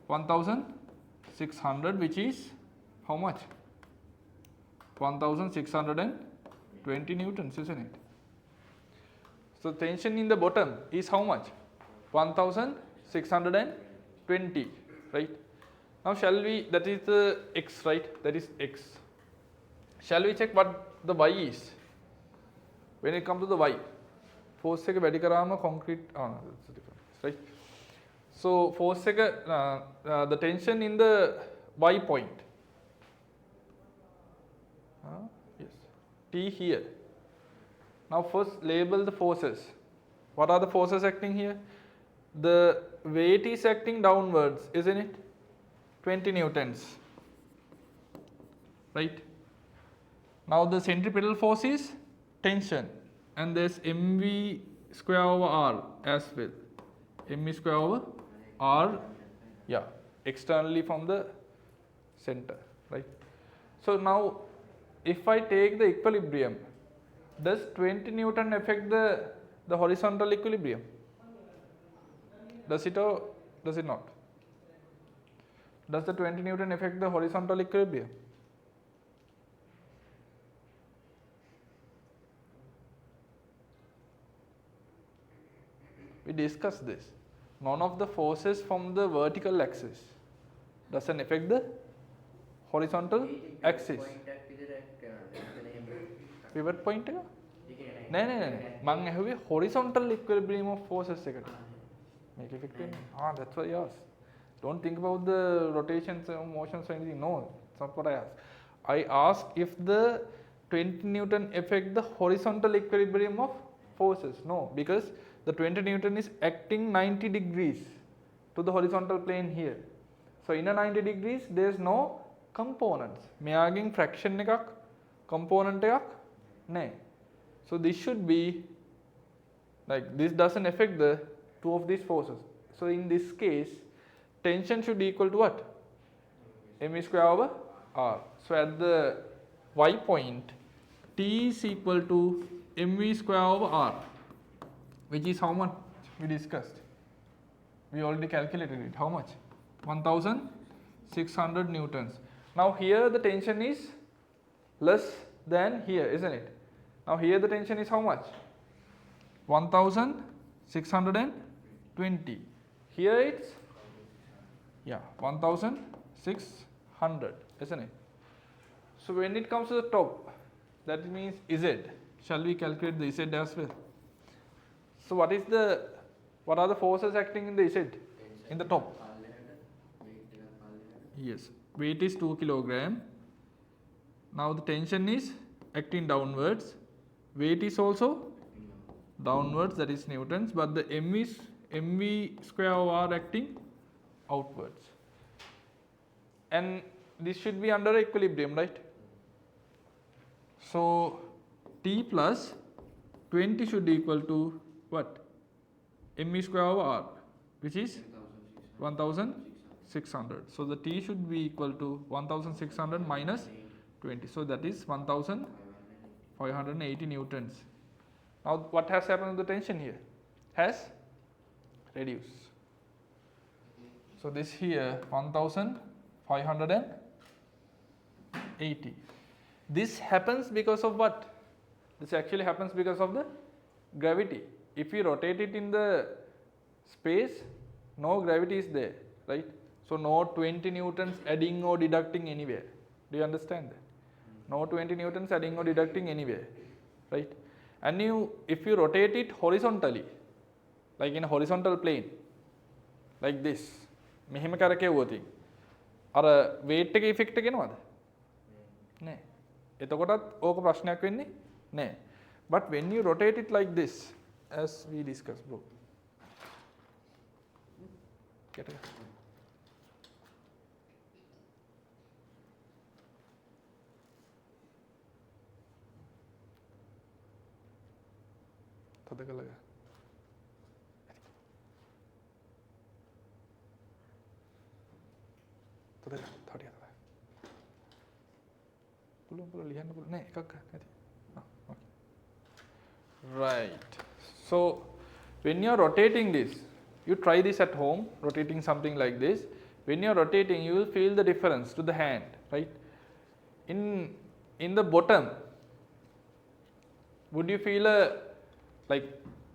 1600, which is how much? 1620 newtons, isn't it? So tension in the bottom is how much? 1620, right? Now shall we, that is the x, right? That is x. Shall we check what the y is? When it comes to the y, force එක වැඩි කරාම concrete, that's a different case, right? So force එක, the tension in the y point, yes, T here. Now first label the forces. What are the forces acting here? The weight is acting downwards, isn't it? 20 newtons, right? Now the centripetal force is tension, and there's mv square over r as well. mv square over r, yeah, externally from the center, right? So now if I take the equilibrium, does 20 newton affect the horizontal equilibrium? Does it or does it not? Does the 20 newton affect the horizontal equilibrium? We discussed this. None of the forces from the vertical axis doesn't affect the horizontal axis. Pivot point එක? නෑ මං ඇහුවේ horizontal equilibrium of forces එකට. Make effect වෙන්නේ. That's what I asked. Don't think about the rotations or motions or anything. No, that's not what I asked. I asked if the 20 Newton affect the horizontal equilibrium of forces. No, because the 20 Newton is acting 90 degrees to the horizontal plane here. So in a 90 degrees there is no components. මෙයාගෙන් fraction එකක් component එකක් නැහැ. So this should be like this doesn't affect the two of these forces. So in this case tension should equal to what? mv square over r. So at the y point T is equal to mv square over r, which is how much we discussed. We already calculated it. How much? 1600 newtons. Now here the tension is less than here, isn't it? Now here the tension is how much? 1620. Here it's 1600, isn't it? So when it comes to the top, that means Z. Shall we calculate the Z as well? So what are the forces acting in the Z? In the top? Yes, weight is 2 kilogram. Now the tension is acting downwards. Weight is also downwards, that is newtons, but the mv square over r acting outwards. And this should be under equilibrium, right? So T plus 20 should equal to what? mv square over r, which is 1600. So the T should be equal to 1600 minus 20. So that is 1580 newtons. Now what has happened to the tension here? Has reduced. So this here 1580. This happens because of what? This actually happens because of the gravity. If you rotate it in the space, no gravity is there, right? So no 20 newtons adding or deducting anywhere. Do you understand that? No 20 newtons adding or deducting anywhere, right? And if you rotate it horizontally, like in a horizontal plane, like this, මෙහෙම කරකෙවුවොත් අර weight එකේ effect එක එනවද? නෑ. එතකොටත් ඕක ප්‍රශ්නයක් වෙන්නේ නෑ. But when you rotate it like this, as we discussed, bro. Get it? තද කළා. Right. So when you are rotating this, you try this at home, rotating something like this. When you are rotating, you will feel the difference to the hand, right? In the bottom, would you feel like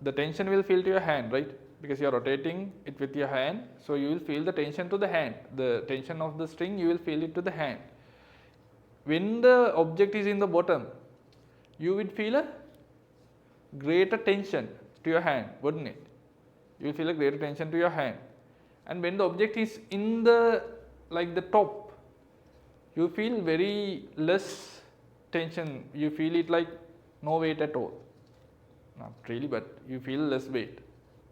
the tension will feel to your hand, right? because you are rotating it with your hand, so you will feel the tension to the hand. The tension of the string, you will feel it to the hand. When the object is in the bottom, you will feel a greater tension to your hand, wouldn't it? You will feel a greater tension to your hand. And when the object is in the top, you feel very less tension. You feel it like no weight at all. Not really, but you feel less weight,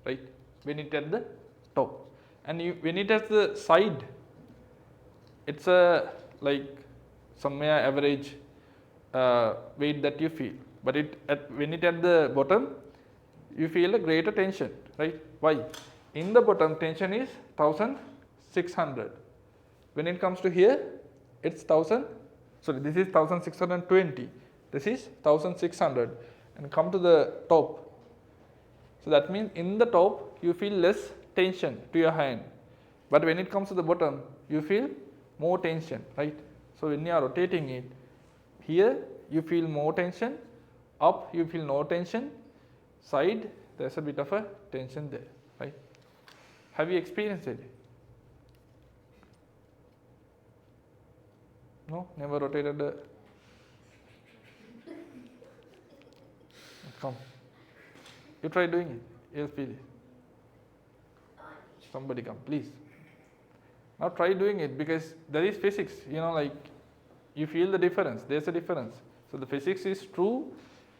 right? When it at the top, and when it at the side, it's a somewhere average weight that you feel. But when it at the bottom, you feel a greater tension, right? Why? In the bottom, tension is 1600. When it comes to here, it's this is 1620. This is 1600, and come to the top. So that means in the top you feel less tension to your hand, but when it comes to the bottom, you feel more tension, right? So when you are rotating it, here you feel more tension, up you feel no tension, side there's a bit of a tension there, right? Have you experienced it? No, never rotated the. Come, you try doing it. You'll feel it. Somebody come, please. Now try doing it, because there is physics. You feel the difference. There's a difference. So the physics is true.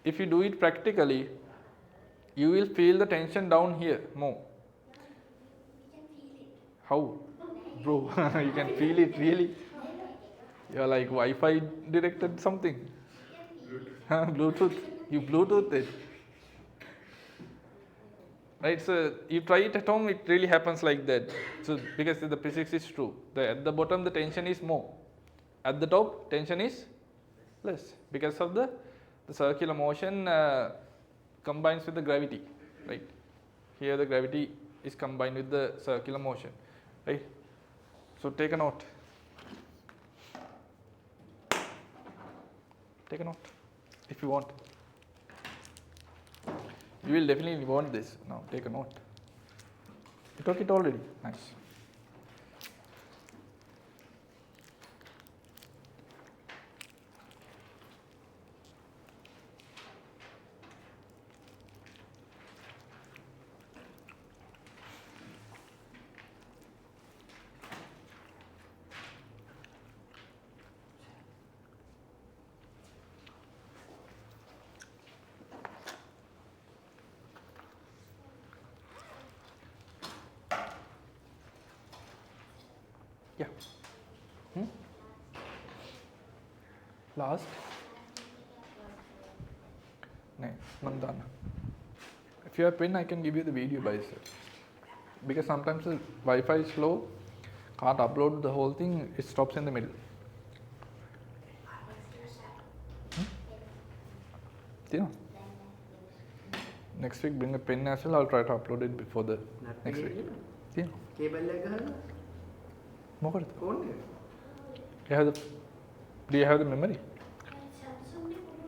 If you do it practically, you will feel the tension down here more. We can feel it. How, bro? You can feel it really. You're like Wi-Fi directed something. Bluetooth. You Bluetooth it. Right, so you try it at home, it really happens like that. So because the physics is true. At the bottom the tension is more. At the top tension is less, because of the circular motion combines with the gravity. Right. Here the gravity is combined with the circular motion. Right. So take a note. Take a note if you want. You will definitely want this. Now take a note. You took it already. Nice. Yeah. Last. No, Mandana. If you have pen, I can give you the video by itself. Because sometimes the Wi-Fi is slow, can't upload the whole thing, it stops in the middle. Yeah. Next week bring a pen as well, I'll try to upload it before the next week. Yeah. Cable එක ගහන්න මොකටද? Phone එක. Do you have the memory? Samsung ne photo.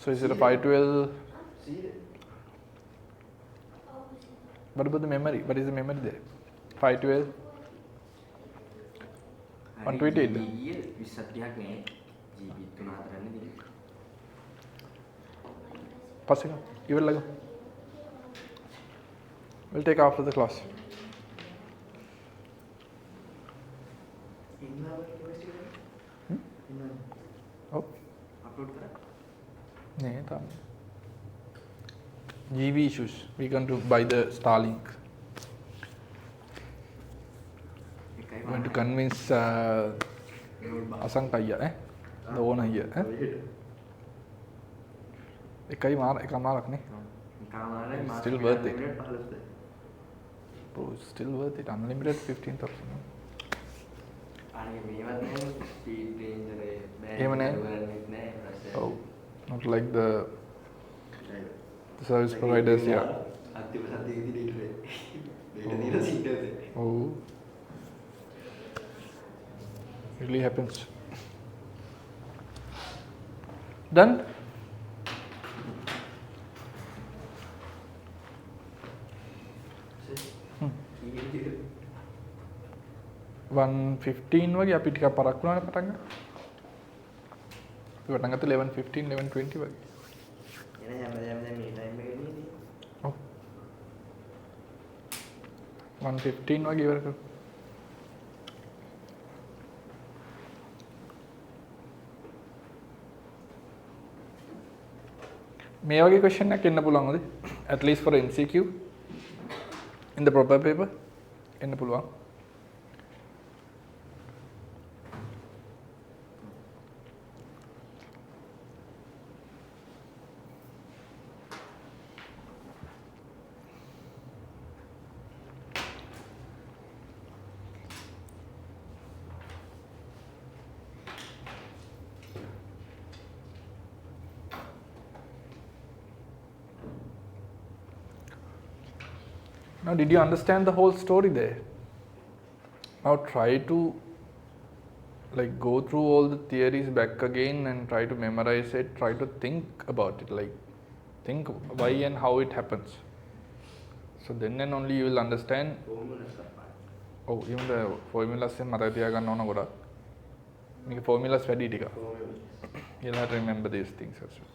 So is it a 512? සීද. What about the memory? What is the memory there? 512? 128? ඊයේ 20ක් නේ. GB 3-4 නේ තියෙන්නේ. Pass it on. You will go. We'll take after the class. Oh. Upload කරා. Nee, තාම. GB issues. We going to buy the Starlink. එකයි Going to convince Asanka here, the owner here. එකමාරක් නේ. කාමාරයි මාස Still worth it. 15ද. Bro, it's still worth it. Unlimited 15,000. අනේ මේවත් නේ speed Range එකේ එහෙම නෑ. නෑ. Oh, not like the service providers, yeah. අත්තිව සද්දේ විදිහට ඩේටා දීලා සිග්නල් එක. Oh, it really happens. Done? කීයද? 1:15 වගේ අපි ටිකක් පරක් වුණානේ පටන් ගන්න. අපි පටන් ගත්ත 11:15 11:20 වගේ. එන හැමදාම දැන් මේ ටයිම් එකේ නේද? ඔව්. 1:15 වගේ ඉවර කරමු. මේ වගේ question එකක් එන්න පුළුවන්ද? At least for MCQ in the proper paper එන්න පුළුවන්. Now, did you understand the whole story there? Now try to like go through all the theories back again and try to memorize it, try to think about it, like think why and how it happens. So then and only you will understand. Oh, even the formulas මතක තියාගන්න ඕන ගොඩක්. මේක formulas වැඩි ටික. You'll have to remember these things as well.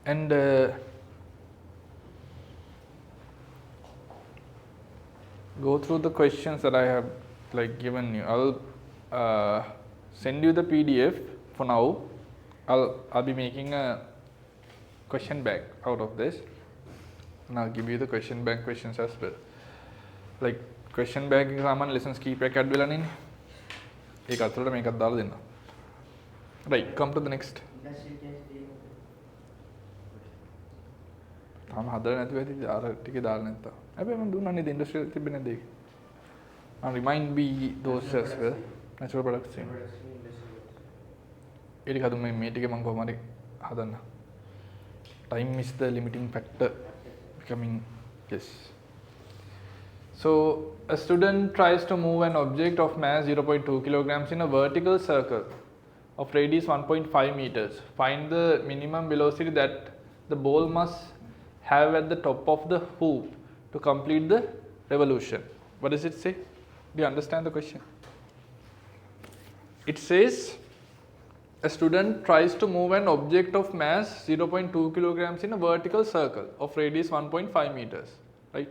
And go through the questions that I have like given you. I'll send you the PDF for now. I'll be making a question bank out of this, and I'll give you the question bank questions as well. Like question bank එක සාමාන්‍ය lessons keep එකක් add වෙලා නේ. ඒක අතලට මේකත් දාලා දෙන්න. Right, come to the next. තාම හදලා නැතුව ඇති අර ටිකේ දාලා නැත්තා. හැබැයි මම දුන්නා නේද ඉන්ඩස්ට්‍රියල් තිබෙන්නේ නැද්ද ඒක? Remind me those as well. Natural products thing. ඒ ටික හදුම මේ ටික මම කොහොම හරි හදන්න. Time is the limiting factor becoming yes. So a student tries to move an object of mass 0.2 kilograms in a vertical circle of radius 1.5 meters. Find the minimum velocity that the ball must have at the top of the hoop to complete the revolution. What does it say? Do you understand the question? It says a student tries to move an object of mass 0.2 kilograms in a vertical circle of radius 1.5 meters. Right?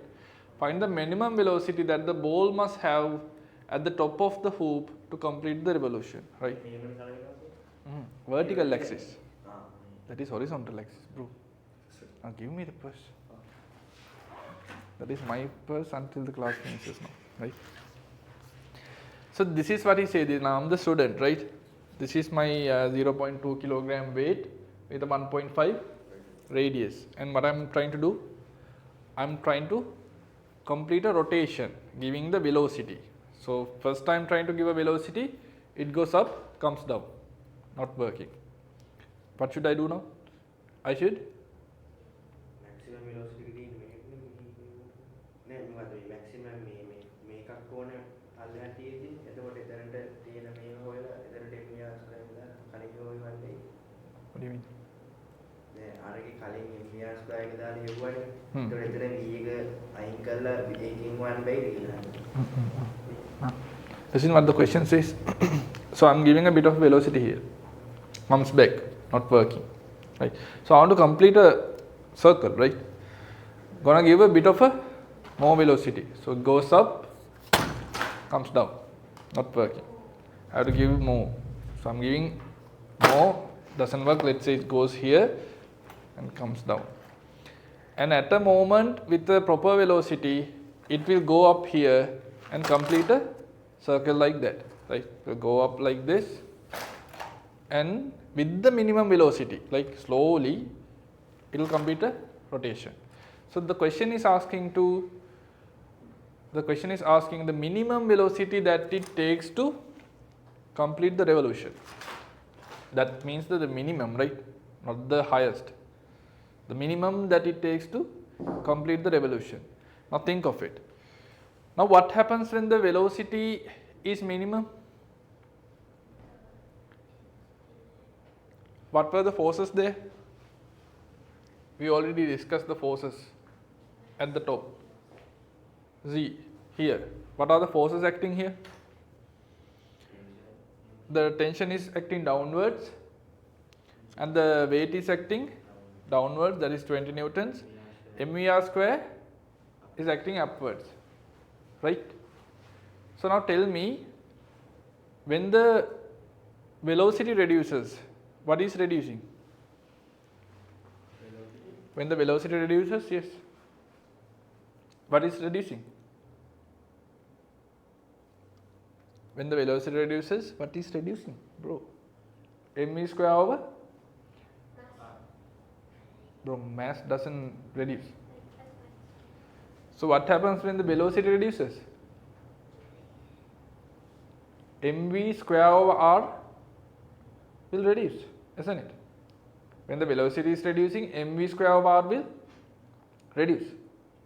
Find the minimum velocity that the ball must have at the top of the hoop to complete the revolution. Right? Vertical axis. That is horizontal axis, bro. Now give me the purse. That is my purse until the class finishes now, right? So this is what he said. Now I'm the student, right? This is my 0.2 kilogram weight with a 1.5 radius, and what I'm trying to do, I'm trying to complete a rotation, giving the velocity. So first I'm trying to give a velocity, it goes up, comes down, not working. What should I do now? I should maximum velocity maximum මේකක් ඕන අල්ලලා තියෙද්දි එතකොට එතනට තියෙන මේ හොයලා එතනට MVR ස්ක්වයර් දාලා කලින් හොය වන්නේ. What do you mean? දැන් අරගේ කලින් MVR ස්ක්වයර් එක දාලා හෙව්වනේ. එතකොට එතන V එක අයින් කරලා ඒකෙන් 1/d කියලා. Listen what the question says. So I'm giving a bit of velocity here. Comes back, not working. Right. So I want to complete a circle, right? Gonna give a bit of a more velocity. So it goes up, comes down, not working. I have to give more. So I'm giving more, doesn't work. Let's say it goes here and comes down. And at a moment with the proper velocity, it will go up here and complete a circle like that. Right? It will go up like this, and with the minimum velocity, like slowly, it will complete a rotation. So the question is asking the minimum velocity that it takes to complete the revolution. That means that the minimum, right? Not the highest. The minimum that it takes to complete the revolution. Now think of it. Now what happens when the velocity is minimum? What were the forces there? We already discussed the forces at the top. Z here. What are the forces acting here? The tension is acting downwards and the weight is acting downwards, that is 20 newtons. mvr square is acting upwards, right? So now tell me, when the velocity reduces, what is reducing? When the velocity reduces, yes. What is reducing? When the velocity reduces, what is reducing, bro? mv square over? Bro, mass doesn't reduce. So what happens when the velocity reduces? mv square over r will reduce, isn't it? When the velocity is reducing, mv square over r will reduce,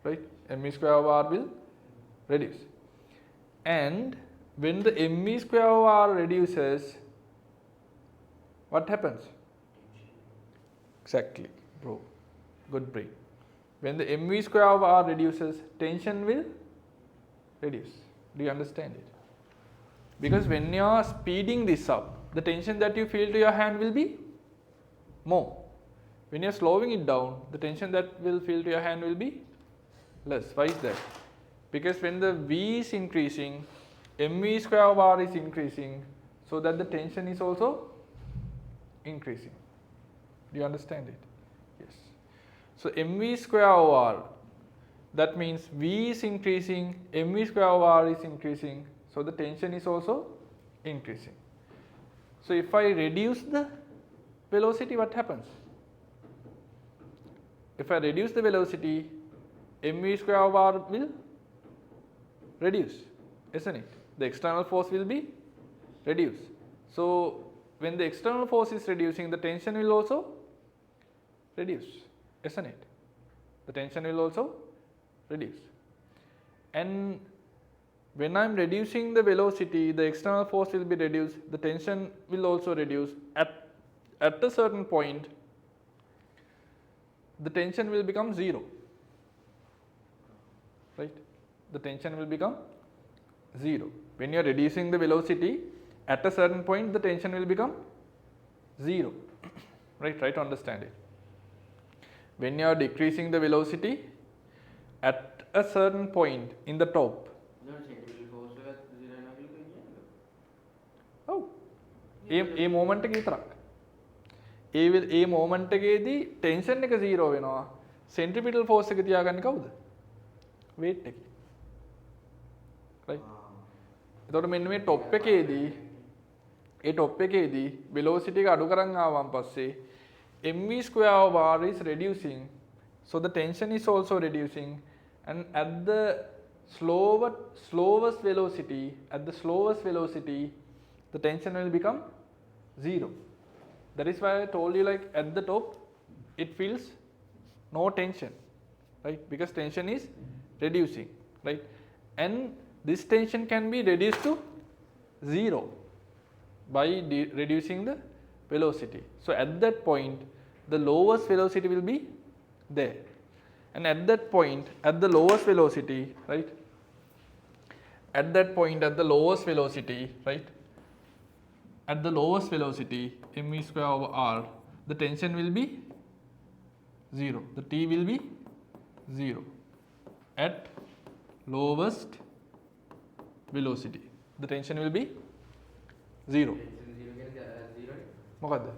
right? mv square over r will reduce. And when the mv square over r reduces, what happens? Exactly, bro. Good brain. When the mv square over r reduces, tension will reduce. Do you understand it? Because when you are speeding this up, the tension that you feel to your hand will be more. When you are slowing it down, the tension that will feel to your hand will be less. Why is that? Because when the V is increasing, mv square over r is increasing, so that the tension is also increasing. Do you understand it? Yes. So mv square over r, that means V is increasing, mv square over r is increasing, so the tension is also increasing. So if I reduce the velocity, what happens? If I reduce the velocity, mv square over r will reduce, isn't it? The external force will be reduced. So when the external force is reducing, the tension will also reduce, isn't it? The tension will also reduce. And when I am reducing the velocity, the external force will be reduced, the tension will also reduce. At a certain point, the tension will become zero, right? The tension will become zero. When you are reducing the velocity, at a certain point, the tension will become zero, right? Try to understand it. When you are decreasing the velocity, at a certain point in the top, A moment එක විතරක්. ඒ moment එකේදී tension එක 0 වෙනවා. සෙන්ට්‍රිපිටල් force එක තියාගන්නේ කවුද? Weight එක. right? එතකොට මෙන්න මේ টොප් එකේදී ඒ টොප් එකේදී velocity එක අඩු කරන් ආවන් පස්සේ mv square over r is reducing, so the tension is also reducing, and at the slowest velocity, the tension will become 0. That is why I told you, like, at the top it feels no tension, right? Because tension is reducing, right? And this tension can be reduced to 0 by reducing the velocity. So at that point the lowest velocity will be there, and at that point, at the lowest velocity, right? At that point, at the lowest velocity, right? At the lowest velocity, mv square over r, the tension will be 0. The T will be 0 at lowest velocity. The tension will be 0. මොකද්ද?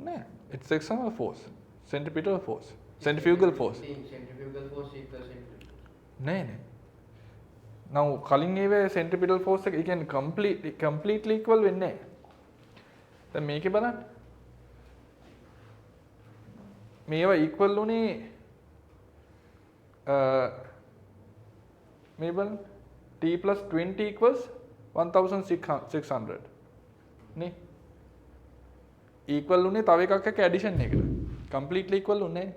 නෑ, it's external force, centripetal force, centrifugal force. Centrifugal force equals centrifugal. නෑ නෑ. Now කලින් ඒවේ centripetal force එක, ඒ කියන්නේ completely equal වෙන්නේ නෑ. දැන් මේකේ බලන්න. මේවා equal උනේ මේ බලන්න. T plus 20 equals 1600 නේ. equal උනේ තව එකක් එක්ක addition එකකට. completely equal උනේ නෑ.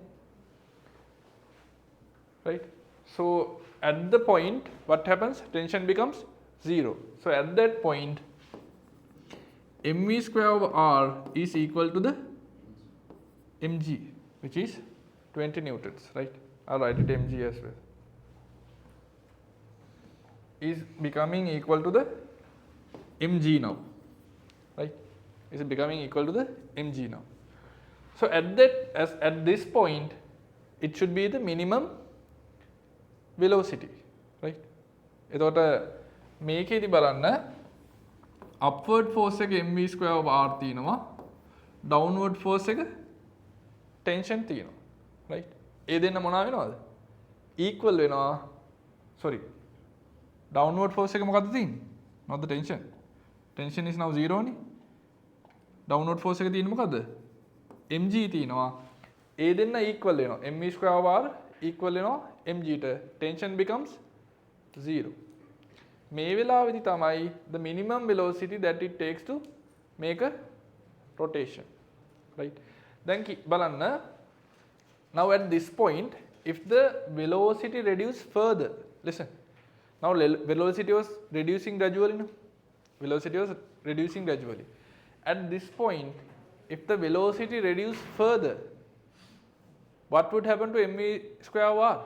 Right? So at the point, what happens? Tension becomes 0. So at that point, mv square over r is equal to the mg, which is 20 newtons, right? I'll write it mg as well. is becoming equal to the mg now, right? Is becoming equal to the mg now. So at this point, it should be the minimum velocity, right? එතකොට මේකේදී බලන්න upward force එක mv square bar තියෙනවා, downward force එක tension තියෙනවා, right? ඒ දෙන්න මොනවා වෙනවද? equal වෙනවා. Sorry, downward force එක මොකද්ද තියෙන්නේ? not the tension. Tension is now 0 නේ. downward force එක තියෙන්නේ මොකද්ද? mg තියෙනවා. ඒ දෙන්න equal වෙනවා. mv square bar equal වෙනවා mg ට. tension becomes 0. මේ වෙලාවේදී තමයි the minimum velocity that it takes to make a rotation, right? දැන් බලන්න, now at this point, if the velocity reduce further, listen, now velocity was reducing gradually, no? Velocity was reducing gradually. At this point, if the velocity reduce further, what would happen to mv square r?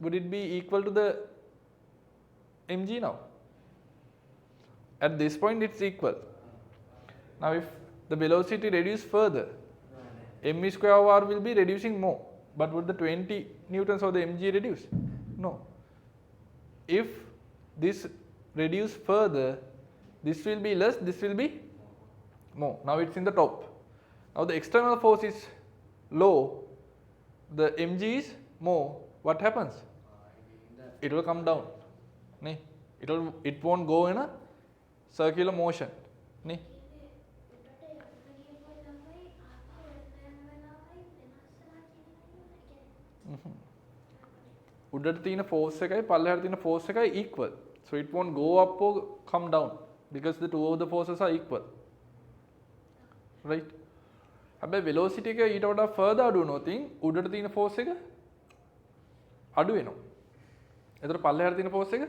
Would it be equal to the mg now? At this point it's equal. Now if the velocity reduce further, mv square r will be reducing more, but would the 20 newtons of the mg reduce? No. If this reduce further, this will be less, this will be more. Now it's in the top. Now the external force is low, the mg is more. What happens? It will come down. It won't go in a circular motion. උඩට තියෙන force එකයි පල්ලෙහාට තියෙන force එකයි equal. So it won't go up or come down because the two of the forces are equal. Right? හැබැයි velocity එක ඊට වඩා further අඩු වුණොත් උඩට තියෙන force එක අඩු වෙනවා. එතකොට පල්ලෙහාට තියෙන force එක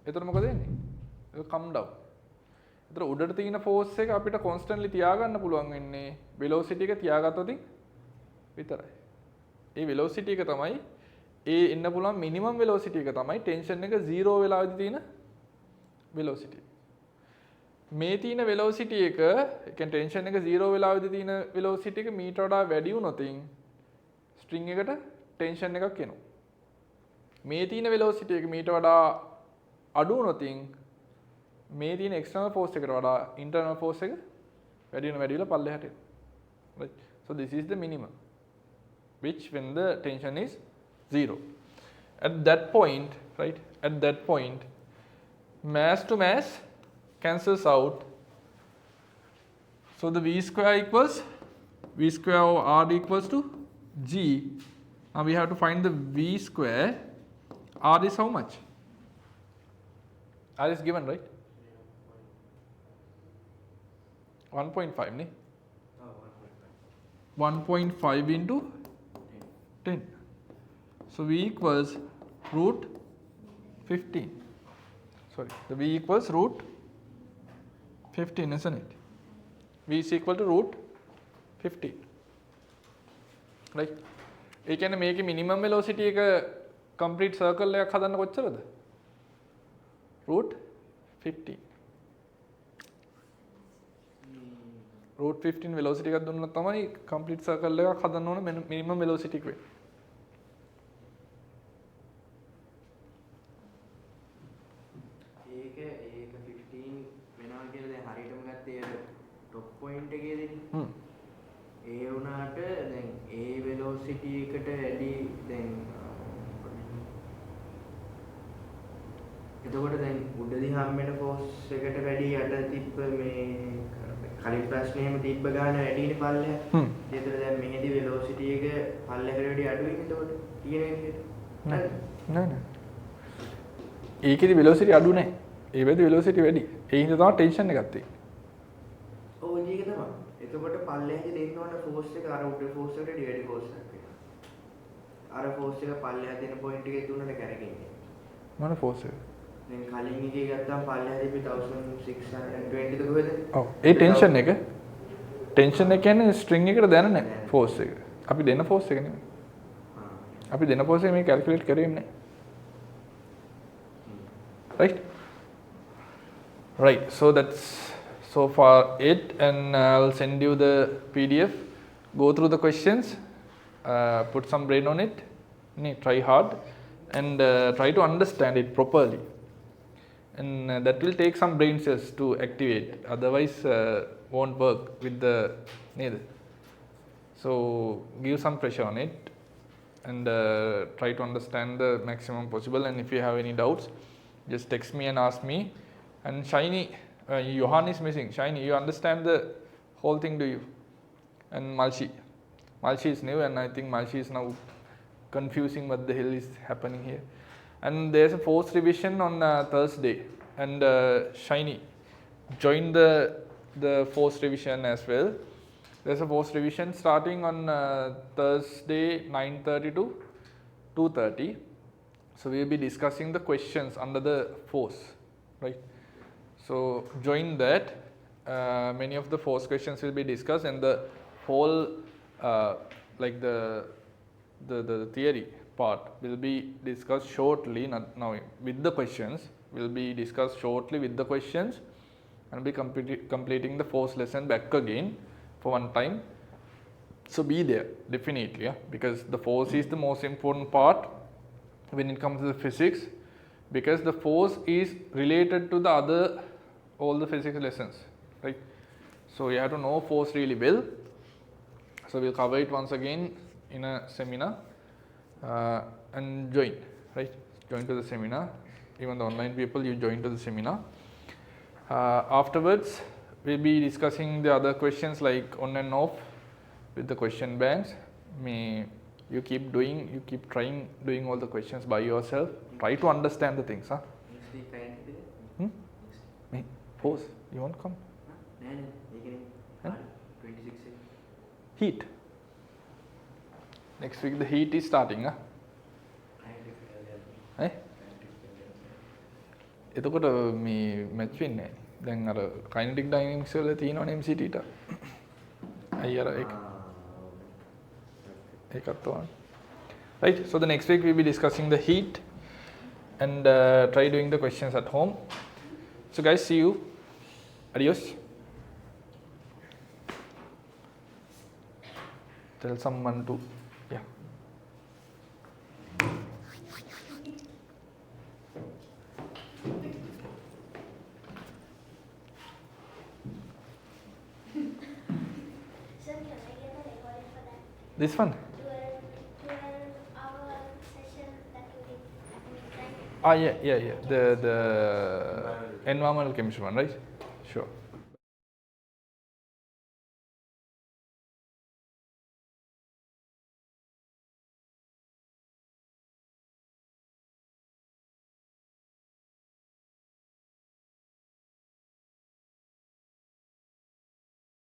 එතකොට මොකද වෙන්නේ? ඒක come down. එතකොට උඩට තියෙන force එක අපිට constantly තියාගන්න පුළුවන් වෙන්නේ velocity එක තියාගත්තොත් විතරයි. ඒ velocity එක තමයි ඒ එන්න පුළුවන් minimum velocity එක තමයි tension එක 0 වෙලාවේදී තියෙන velocity. මේ තියෙන velocity එක කියන්නේ tension එක 0 වෙලාවේදී තියෙන velocity එක මීට වඩා වැඩි වුණොත් string එකට tension එකක් එනවා. මේ තියෙන velocity එක මීට වඩා අඩු වුණොත් මේ තියෙන external force එකට වඩා internal force එක වැඩි වෙලා පල්ලෙහාට එනවා. Right? So this is the minimum, which when the tension is 0. At that point, right? At that point, mass to mass cancels out. So the v square over r equals to g. Now we have to find the v square. R is how much? R is given, right? 1.5, ne? 1.5 into 10. So v equals root 15. Sorry, the v equals root 15, isn't it? V is equal to root 15. Right? ඒ කියන්නේ මේකේ minimum velocity එක complete circle එකක් හදන්න කොච්චරද? root 15. root 15 velocity එකක් දුන්නොත් තමයි complete circle එකක් හදන්න ඕන minimum velocity එක වෙන්නේ. ඒක 15 වෙනවා කියලා දැන් හරියටම ගත්තේ top point එකේදී. ඒ වුණාට දැන් ඒ velocity එකට ඇඩි දැන් එතකොට දැන් උඩදී හම්බෙන force එකට වැඩි යට තිබ්බ මේ කලින් ප්‍රශ්නේම තිබ්බ ගාන වැඩිනේ පල්ලෙහා. ඒතර දැන් මෙහෙදි velocity එක පල්ලෙහාට වැඩි අඩුයි එතකොට කියන විදිහට. නෑ. ඒකේදී velocity අඩු නෑ. ඒ වෙද්දී velocity වැඩි. ඒ හින්දා තමයි tension එකක් තියෙන්නේ. ඔව් ඒක තමයි. එතකොට පල්ලෙහාදී දෙන්න ඕන force එක අර උඩ force එකට වැඩි force එකක් වෙනවා. අර force එක පල්ලෙහා දෙන point එකේ දුන්නට කැරකෙන්නේ. මොන force එක? දැන් කලින් එකේ ගත්තාම පල්ලෙහාදී 1620 ද කොහෙද? ඔව්. ඒ tension එක කියන්නේ string එකට දැනෙන force එක. අපි දෙන force එක නෙමෙයි. අපි දෙන පොසේ මේ කැල්කියුලේට් කරේම නැහැ. Right? Right. So that's so far it, and I'll send you the PDF. Go through the questions, put some brain on it, try hard, and try to understand it properly. And that will take some brain cells to activate. Otherwise, won't work with the neither. So give some pressure on it, and try to understand the maximum possible. And if you have any doubts, just text me and ask me. And Shiny, Johan is missing. Shiny, you understand the whole thing, do you? And Malshi is new, and I think Malshi is now confusing what the hell is happening here. And there's a forced revision on Thursday, and Shiny, join the forced revision as well. There's a forced revision starting on Thursday 9:30 to 2:30. So we'll be discussing the questions under the force, right? So join that. Many of the force questions will be discussed, and the whole like the theory part will be discussed shortly. Not now with the questions will be discussed shortly with the questions, and be completing the force lesson back again for one time. So be there definitely, yeah, because the force is the most important part when it comes to the physics, because the force is related to the other all the physics lessons, right? So you have to know force really well. So we'll cover it once again in a seminar, and join, right? Join to the seminar. Even the online people, you join to the seminar. Afterwards, we'll be discussing the other questions like on and off with the question banks. You keep trying doing all the questions by yourself. Try to understand the things, huh? next week parent day. Me, force. You won't come? නෑ නෑ ඒකනේ Huh? 26 Heat. Next week the heat is starting, huh? Eh? එතකොට මේ match වෙන්නේ නැහැ. දැන් අර kinetic dynamics වල තියෙනවනේ MCT ට. අය අර ඒකත් තෝරන්න. Right, so the next week we'll be discussing the heat, and try doing the questions at home. So guys, see you. Adios. Tell someone to, yeah. Sir, can I get a recording for that? This one? 12-hour session that you did at midnight? Yeah. The environmental chemistry one, right? Sure.